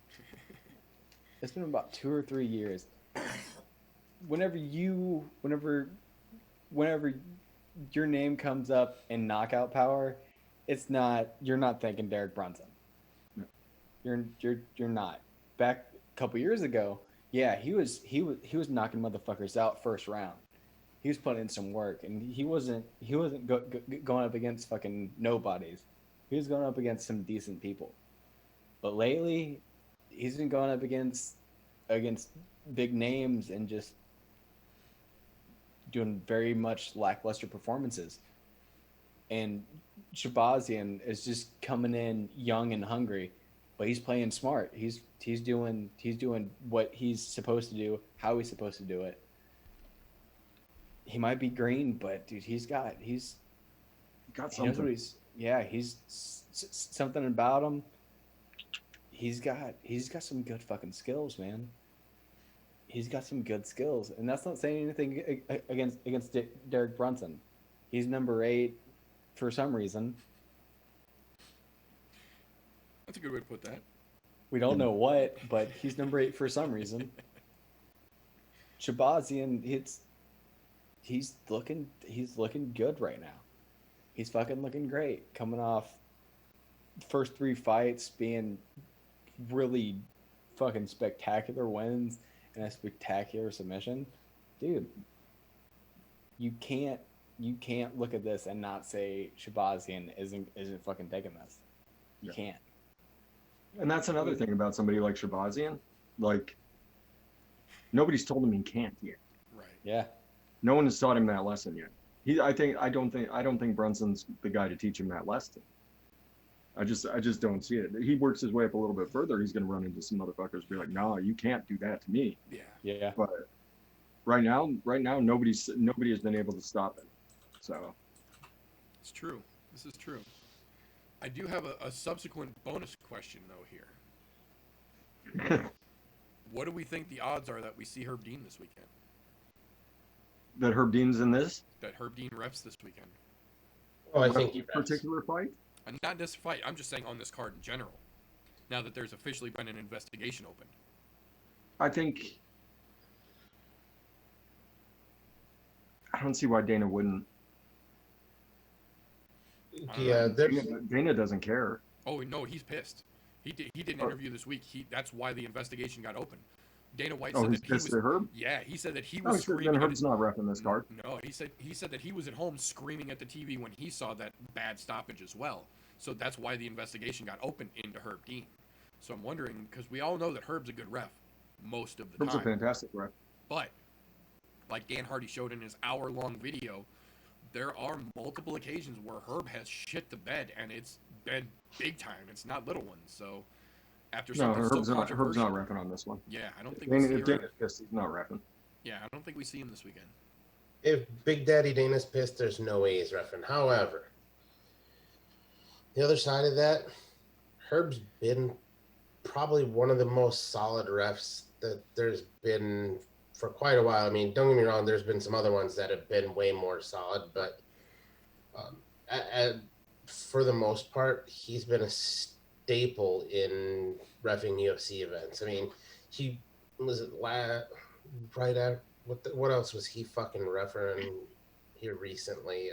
It's been about 2 or 3 years. Whenever your name comes up in knockout power, you're not thinking Derek Brunson. No. You're not. Back a couple years ago, yeah, he was knocking motherfuckers out first round. He was putting in some work, and he wasn't going up against fucking nobodies. He was going up against some decent people. But lately, he's been going up against big names and just doing very much lackluster performances. And Shabazian is just coming in young and hungry, but he's playing smart. He's doing what he's supposed to do, how he's supposed to do it. He might be green, but dude, he got knows what something. he's something about him. He's got some good fucking skills, man. He's got some good skills, and that's not saying anything against Derek Brunson. He's number 8 for some reason. That's a good way to put that. We don't know what, but he's number 8 for some reason. Shabazian, he's looking good right now. He's fucking looking great, coming off first 3 fights being really fucking spectacular wins and a spectacular submission. Dude, you can't look at this and not say Shabazian isn't fucking taking this. You can't. And that's another thing about somebody like Shabazian. Like, nobody's told him he can't yet. Right. Yeah. No one has taught him that lesson yet. I don't think Brunson's the guy to teach him that lesson. I just don't see it. He works his way up a little bit further. He's going to run into some motherfuckers and be like, "No, you can't do that to me." Yeah. Yeah. But right now, nobody has been able to stop him. So It's true. This is true. I do have a subsequent bonus question, though, here. What do we think the odds are that we see Herb Dean this weekend? that Herb Dean's in this That Herb Dean reps this weekend? Oh, I think he reps. particular fight. And not this fight. I'm just saying on this card in general. Now that there's officially been an investigation opened. I don't see why Dana wouldn't. Yeah, there's Dana doesn't care. Oh no, he's pissed. He did an Oh. interview this week. That's why the investigation got opened. Dana White Oh, said he's that he was. pissed at Herb. Yeah, he said that he No, was screaming. then at Herb's not repping this card. No, he said that he was at home screaming at the TV when he saw that bad stoppage as well. So that's why the investigation got opened into Herb Dean. So I'm wondering, because we all know that Herb's a good ref most of the Herb's a time. fantastic ref. But like Dan Hardy showed in his hour-long video, there are multiple occasions where Herb has shit the bed, and it's been big time. It's not little ones. So after No, something Herb's so not controversial, repping on this one. yeah, I don't think we see If Herb. Dana's pissed, he's not repping. Yeah, I don't think we see him this weekend. If Big Daddy Dana's pissed, there's no way he's reffing. However, the other side of that, Herb's been probably one of the most solid refs that there's been for quite a while. I mean, don't get me wrong, there's been some other ones that have been way more solid, but um, for the most part, he's been a staple in reffing UFC events. I mean, he was right at what else was he fucking refereeing here recently?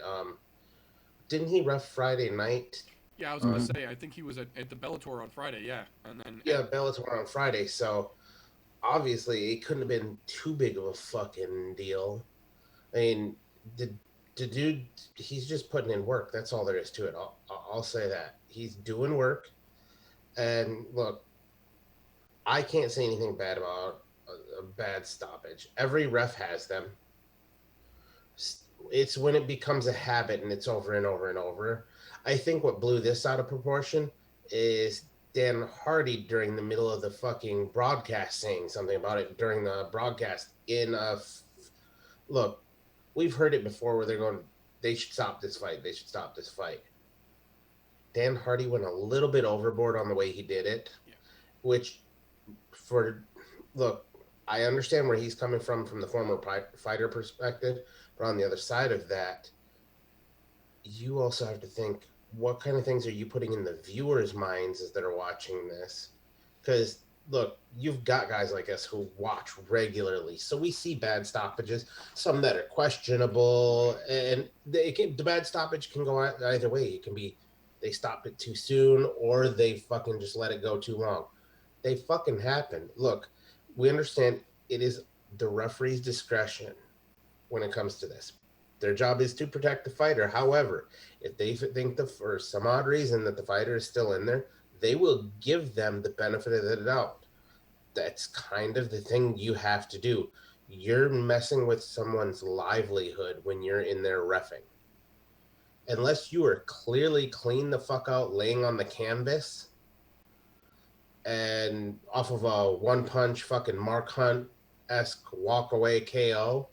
Didn't he ref Friday night? Yeah, I was gonna say. I think he was at the Bellator on Friday. Yeah, and then Bellator on Friday. So obviously, it couldn't have been too big of a fucking deal. I mean, the dude, he's just putting in work. That's all there is to it. I'll say that he's doing work. And look, I can't say anything bad about a bad stoppage. Every ref has them. It's when it becomes a habit and it's over and over and over. I think what blew this out of proportion is Dan Hardy during the middle of the fucking broadcast saying something about it during the broadcast look, we've heard it before where they're going, they should stop this fight. They should stop this fight. Dan Hardy went a little bit overboard on the way he did it, which look, I understand where he's coming from the former fighter perspective, but on the other side of that, you also have to think, what kind of things are you putting in the viewers' minds as they're watching this? Because look, you've got guys like us who watch regularly, so we see bad stoppages, some that are questionable, and the bad stoppage can go either way. It can be they stopped it too soon, or they fucking just let it go too long. They fucking happen. Look, we understand it is the referee's discretion when it comes to this. Their job is to protect the fighter. However, if they think for some odd reason that the fighter is still in there, they will give them the benefit of the doubt. That's kind of the thing you have to do. You're messing with someone's livelihood when you're in there reffing. Unless you are clearly clean the fuck out laying on the canvas and off of a one punch fucking Mark Hunt-esque walk away KO,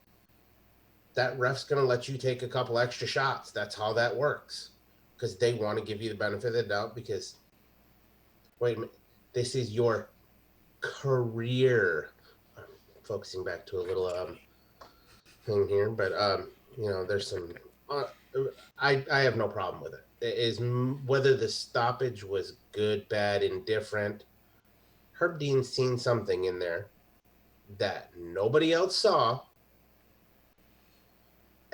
that ref's going to let you take a couple extra shots. That's how that works. Because they want to give you the benefit of the doubt because, wait a minute, this is your career. I'm focusing back to a little thing here, but there's some. I have no problem with it. It is whether the stoppage was good, bad, indifferent. Herb Dean's seen something in there that nobody else saw,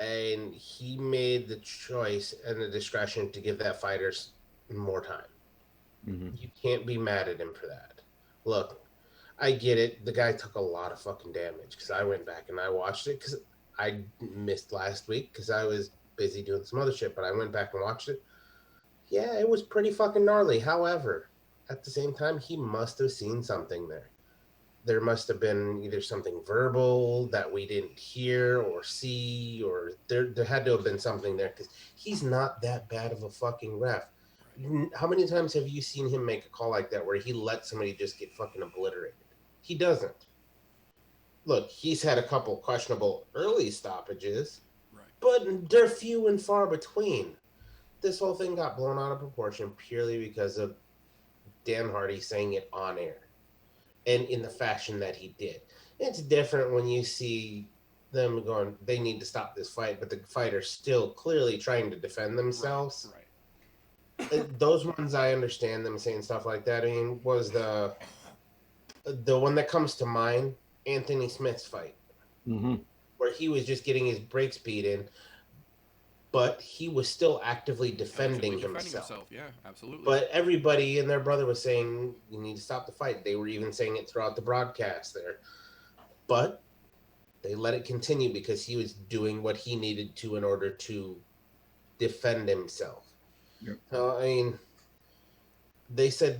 and he made the choice and the discretion to give that fighter more time. Mm-hmm. You can't be mad at him for that. Look, I get it. The guy took a lot of fucking damage because I went back and I watched it because I missed last week because I was busy doing some other shit, but I went back and watched it. Yeah, it was pretty fucking gnarly. However, at the same time, he must have seen something there. There must have been either something verbal that we didn't hear or see, or there had to have been something there because he's not that bad of a fucking ref. How many times have you seen him make a call like that where he let somebody just get fucking obliterated? He doesn't. Look, he's had a couple questionable early stoppages, but they're few and far between. This whole thing got blown out of proportion purely because of Dan Hardy saying it on air and in the fashion that he did. It's different when you see them going, they need to stop this fight, but the fighter's still clearly trying to defend themselves. Right. Those ones, I understand them saying stuff like that. I mean, was the one that comes to mind, Anthony Smith's fight, where he was just getting his breaks beat in, but he was still actively defending himself. Yeah, absolutely. But everybody and their brother was saying, you need to stop the fight. They were even saying it throughout the broadcast there. But they let it continue because he was doing what he needed to in order to defend himself. Yep. I mean, they say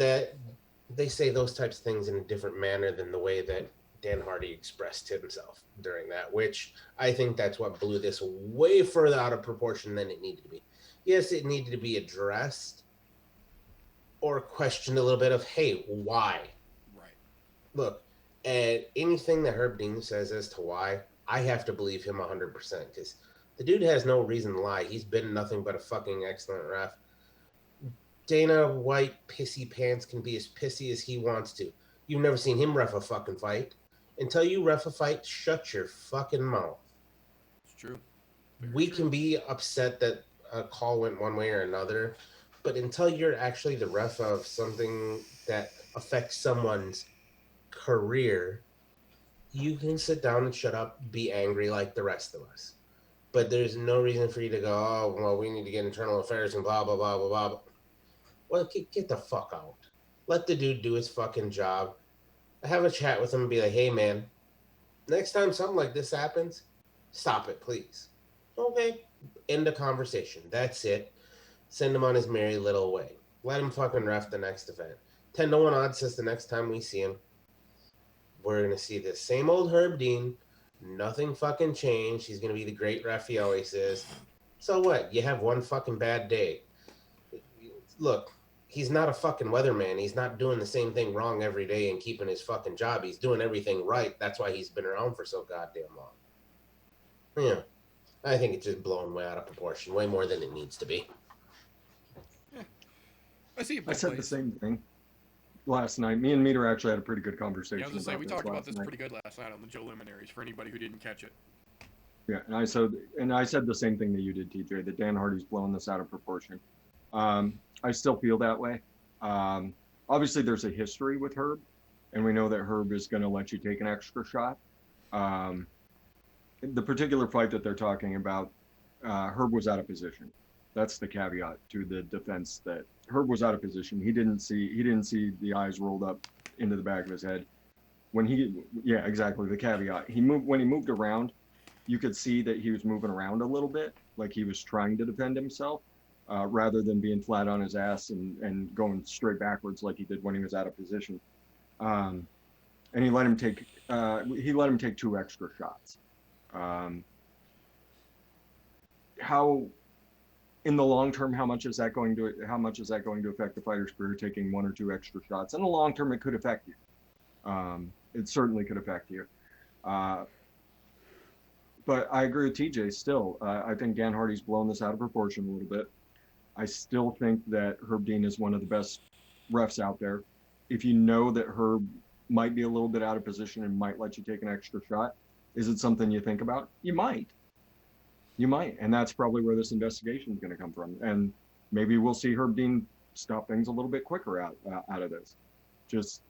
those types of things in a different manner than the way that Dan Hardy expressed himself during that, which I think that's what blew this way further out of proportion than it needed to be. Yes, it needed to be addressed or questioned a little bit of, hey, why? Right. Look, and anything that Herb Dean says as to why, I have to believe him 100% because the dude has no reason to lie. He's been nothing but a fucking excellent ref. Dana White pissy pants can be as pissy as he wants to. You've never seen him ref a fucking fight. Until you ref a fight, shut your fucking mouth. It's true. We can be upset that a call went one way or another, but until you're actually the ref of something that affects someone's career, you can sit down and shut up, be angry like the rest of us. But there's no reason for you to go, oh, well, we need to get internal affairs and blah, blah, blah, blah, blah. Well, get the fuck out. Let the dude do his fucking job. Have a chat with him and be like, hey, man, next time something like this happens, stop it, please. Okay. End the conversation. That's it. Send him on his merry little way. Let him fucking ref the next event. 10-1 odds says the next time we see him, we're going to see the same old Herb Dean. Nothing fucking changed. He's going to be the great ref he always is. So what? You have one fucking bad day. Look, he's not a fucking weatherman. He's not doing the same thing wrong every day and keeping his fucking job. He's doing everything right. That's why he's been around for so goddamn long. Yeah. I think it's just blown way out of proportion, way more than it needs to be. Yeah. I see it I both said ways. the same thing last night. Me and Meter actually had a pretty good conversation. Yeah, I was gonna say, we talked about this night. pretty good last night on the Joe Luminaries for anybody who didn't catch it. Yeah, and I said the same thing that you did, TJ, that Dan Hardy's blowing this out of proportion. I still feel that way. Obviously, there's a history with Herb, and we know that Herb is going to let you take an extra shot. The particular fight that they're talking about, Herb was out of position. That's the caveat to the defense, that Herb was out of position. He didn't see the eyes rolled up into the back of his head. Yeah, exactly, the caveat. When he moved around, you could see that he was moving around a little bit, like he was trying to defend himself, rather than being flat on his ass and going straight backwards like he did when he was out of position. And he let him take 2 extra shots. How, in the long term, how much is that going to affect the fighter's career, taking 1 or 2 extra shots? In the long term, it could affect you. It certainly could affect you. But I agree with TJ still. I think Dan Hardy's blown this out of proportion a little bit. I still think that Herb Dean is one of the best refs out there. If you know that Herb might be a little bit out of position and might let you take an extra shot, is it something you think about? You might. And that's probably where this investigation is going to come from. And maybe we'll see Herb Dean stop things a little bit quicker out of this.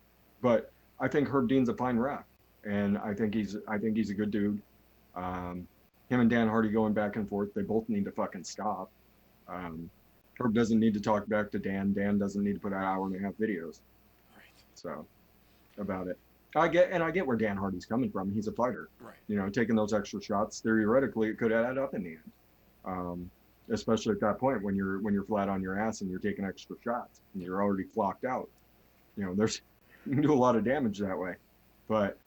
But I think Herb Dean's a fine ref, and I think he's a good dude. Him and Dan Hardy going back and forth, they both need to fucking stop. Herb doesn't need to talk back to Dan. Dan doesn't need to put out 1.5 hour videos. Right. So, about it. I get where Dan Hardy's coming from. He's a fighter. Right. You know, taking those extra shots, theoretically, it could add up in the end. Especially at that point when you're flat on your ass and you're taking extra shots and you're already flocked out. You know, you can do a lot of damage that way. But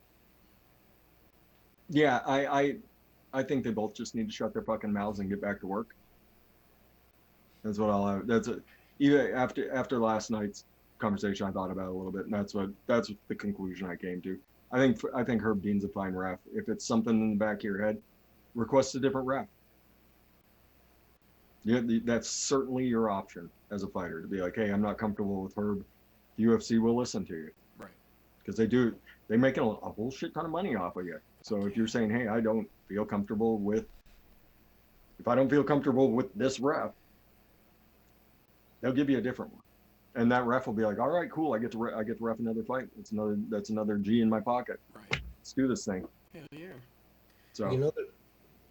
yeah, I think they both just need to shut their fucking mouths and get back to work. That's what I'll have. Even after last night's conversation, I thought about it a little bit, and that's the conclusion I came to. I think Herb Dean's a fine ref. If it's something in the back of your head, request a different ref. Yeah, that's certainly your option as a fighter, to be like, hey, I'm not comfortable with Herb. The UFC will listen to you. Right. Because they make a whole shit ton of money off of you. So if you're saying, hey, if I don't feel comfortable with this ref, they'll give you a different one. And that ref will be like, all right, cool, I get to ref another fight. That's another G in my pocket. Right. Let's do this thing. Hell yeah. So, You know,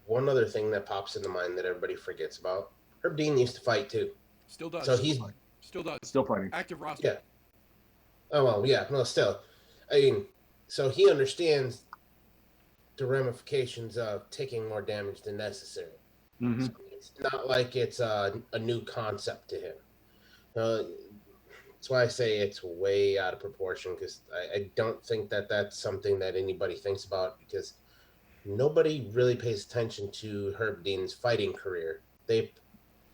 one other thing that pops into mind that everybody forgets about, Herb Dean used to fight too. Still does. So he's still does. still fighting. Active roster. Yeah. Oh well, yeah, no, still. I mean, so he understands the ramifications of taking more damage than necessary. Mm-hmm. So it's not like it's a new concept to him. That's why I say it's way out of proportion, because I don't think that that's something that anybody thinks about, because nobody really pays attention to Herb Dean's fighting career. They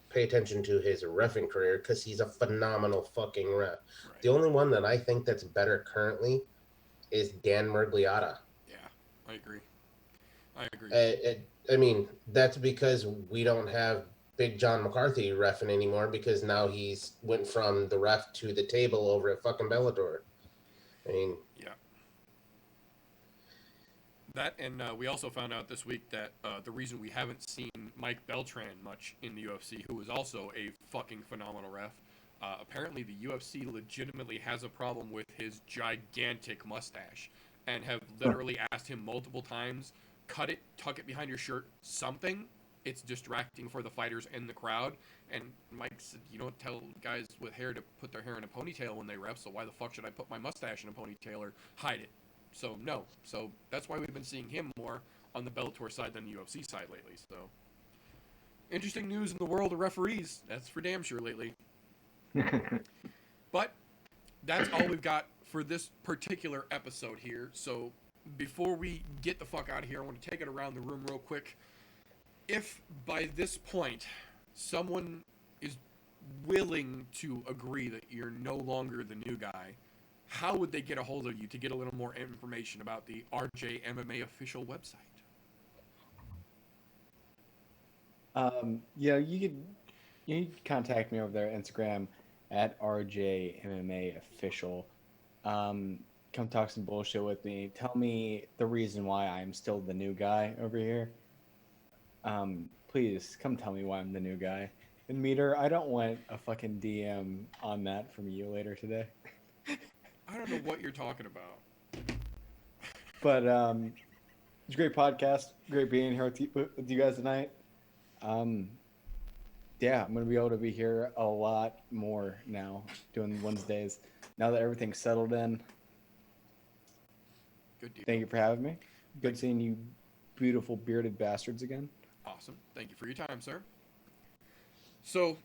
pay attention to his reffing career because he's a phenomenal fucking ref. Right. The only one that I think that's better currently is Dan Mergliotta. Yeah, I agree. I agree. I mean, that's because we don't have Big John McCarthy reffing anymore because now he's went from the ref to the table over at fucking Bellator. I mean, Yeah. That, and we also found out this week that the reason we haven't seen Mike Beltran much in the UFC, who is also a fucking phenomenal ref, apparently the UFC legitimately has a problem with his gigantic mustache and have literally asked him multiple times, cut it, tuck it behind your shirt, something. It's distracting for the fighters and the crowd. And Mike said, you don't tell guys with hair to put their hair in a ponytail when they ref, so why the fuck should I put my mustache in a ponytail or hide it? So no. So that's why we've been seeing him more on the Bellator side than the UFC side lately. So interesting news in the world of referees. That's for damn sure lately. But that's all we've got for this particular episode here. So before we get the fuck out of here, I want to take it around the room real quick. If by this point someone is willing to agree that you're no longer the new guy, how would they get a hold of you to get a little more information about the RJ MMA official website? You could contact me over there at Instagram at RJ MMA official. Come talk some bullshit with me. Tell me the reason why I'm still the new guy over here. Please come tell me why I'm the new guy. And Meter, I don't want a fucking DM on that from you later today. I don't know what you're talking about. But it's a great podcast. Great being here with you guys tonight. Yeah, I'm gonna be able to be here a lot more now, doing Wednesdays. Now that everything's settled in. Good deal. Thank you for having me. Good seeing you, beautiful bearded bastards again. Awesome. Thank you for your time, sir. So,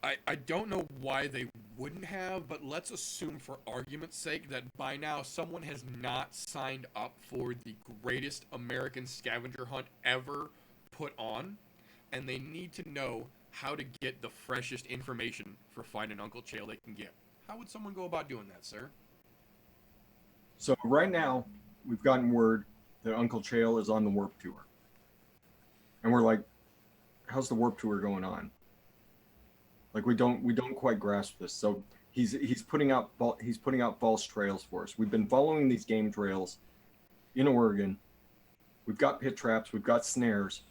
I don't know why they wouldn't have, but let's assume for argument's sake that by now someone has not signed up for the greatest American scavenger hunt ever put on, and they need to know how to get the freshest information for finding Uncle Chael they can get. How would someone go about doing that, sir? So right now, we've gotten word that Uncle Chael is on the Warp Tour. And we're like, how's the Warp Tour going on? Like we don't quite grasp this. So he's putting out false trails for us. We've been following these game trails in Oregon. We've got pit traps, we've got snares.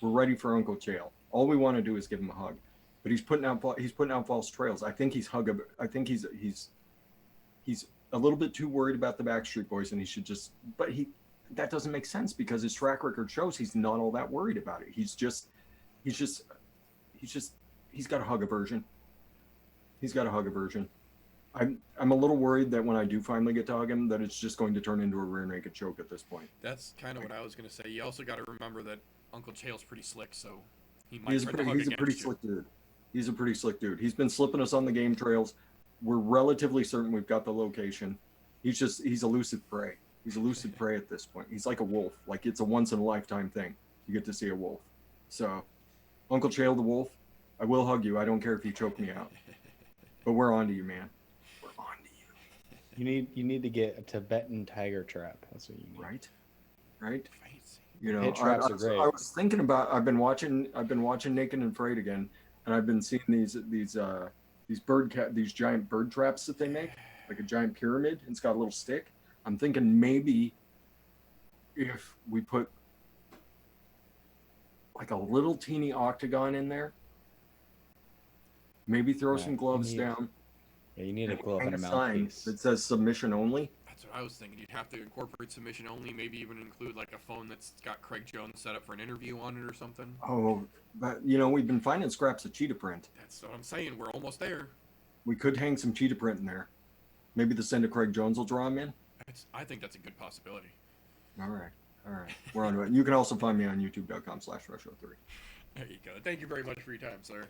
We're ready for Uncle Chael. All we want to do is give him a hug. But he's putting out false trails. I think he's a little bit too worried about the Backstreet Boys, and he should just. But that doesn't make sense because his track record shows he's not all that worried about it. He's got a hug aversion. He's got a hug aversion. I'm a little worried that when I do finally get to hug him, that it's just going to turn into a rear naked choke at this point. That's kind of what I was going to say. You also got to remember that Uncle Chael's pretty slick, so he might try to hug He's a pretty slick dude. He's a pretty slick dude. He's been slipping us on the game trails. We're relatively certain we've got the location. He's elusive prey. He's elusive prey at this point. He's like a wolf. Like it's a once in a lifetime thing. You get to see a wolf. So, Uncle Chael the wolf, I will hug you. I don't care if you choke me out. But we're on to you, man. We're on to you. You need to get a Tibetan tiger trap. That's what you need. Right. Fancy. You know, Pit traps are great. I was thinking about. I've been watching Naked and Afraid again, and I've been seeing these giant bird traps that they make, like a giant pyramid. And it's got a little stick. I'm thinking maybe if we put like a little teeny octagon in there, maybe throw some gloves down. Yeah, you need a and glove hang and a sign mouthpiece. that says submission only. That's what I was thinking. You'd have to incorporate submission only, maybe even include like a phone that's got Craig Jones set up for an interview on it or something. Oh, but we've been finding scraps of cheetah print. That's what I'm saying. We're almost there. We could hang some cheetah print in there. Maybe the send of Craig Jones will draw him in. I think that's a good possibility. All right. We're on to it. You can also find me on youtube.com/Rusho3. There you go. Thank you very much for your time, sir.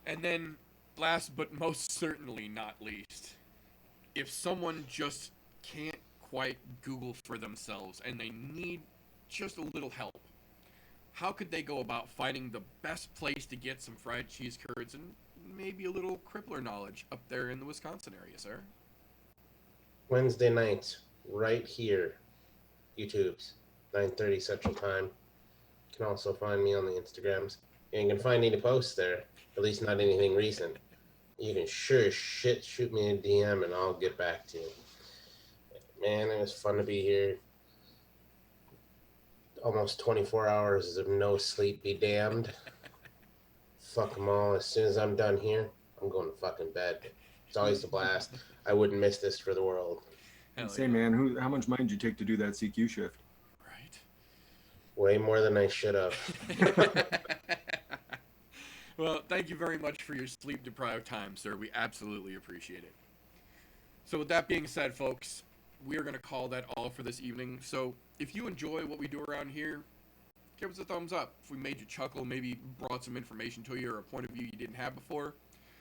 And then, last but most certainly not least, if someone just can't quite Google for themselves and they need just a little help, how could they go about finding the best place to get some fried cheese curds and maybe a little crippler knowledge up there in the Wisconsin area, sir? Wednesday nights, right here YouTube's 9:30 Central Time. You can also find me on the Instagrams. And you can find any posts there, at least not anything recent. You can sure as shit shoot me a DM and I'll get back to you. Man, it was fun to be here. Almost 24 hours of no sleep, be damned. Fuck them all. As soon as I'm done here, I'm going to fucking bed. It's always a blast. I wouldn't miss this for the world. Hell Say, yeah. man, how much money did you take to do that CQ shift? Right. Way more than I should have. Well, thank you very much for your sleep-deprived time, sir. We absolutely appreciate it. So with that being said, folks, we are going to call that all for this evening. So if you enjoy what we do around here, give us a thumbs up. If we made you chuckle, maybe brought some information to you or a point of view you didn't have before,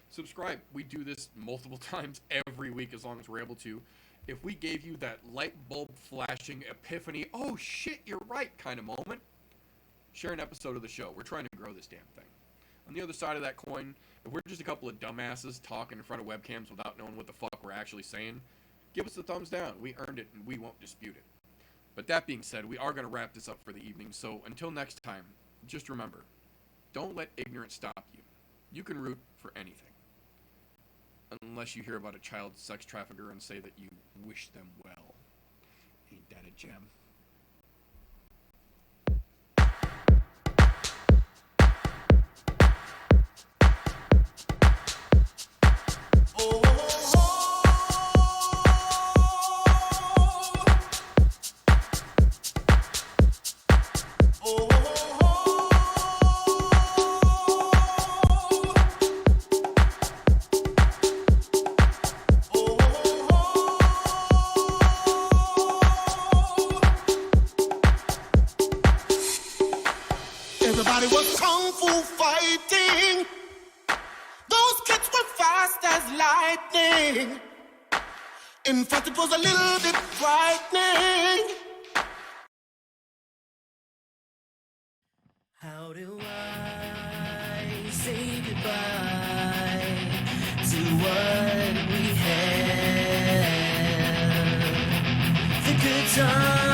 subscribe. We do this multiple times every week as long as we're able to. If we gave you that light bulb flashing epiphany, oh shit, you're right kind of moment, share an episode of the show. We're trying to grow this damn thing. On the other side of that coin, if we're just a couple of dumbasses talking in front of webcams without knowing what the fuck we're actually saying, give us a thumbs down. We earned it and we won't dispute it. But that being said, we are going to wrap this up for the evening. So until next time, just remember, don't let ignorance stop you. You can root for anything. Unless you hear about a child sex trafficker and say that you wish them well. Ain't that a gem? Everybody was kung fu fighting. Those kids were fast as lightning. In fact, it was a little bit frightening. How do I say goodbye to what we had? The good times.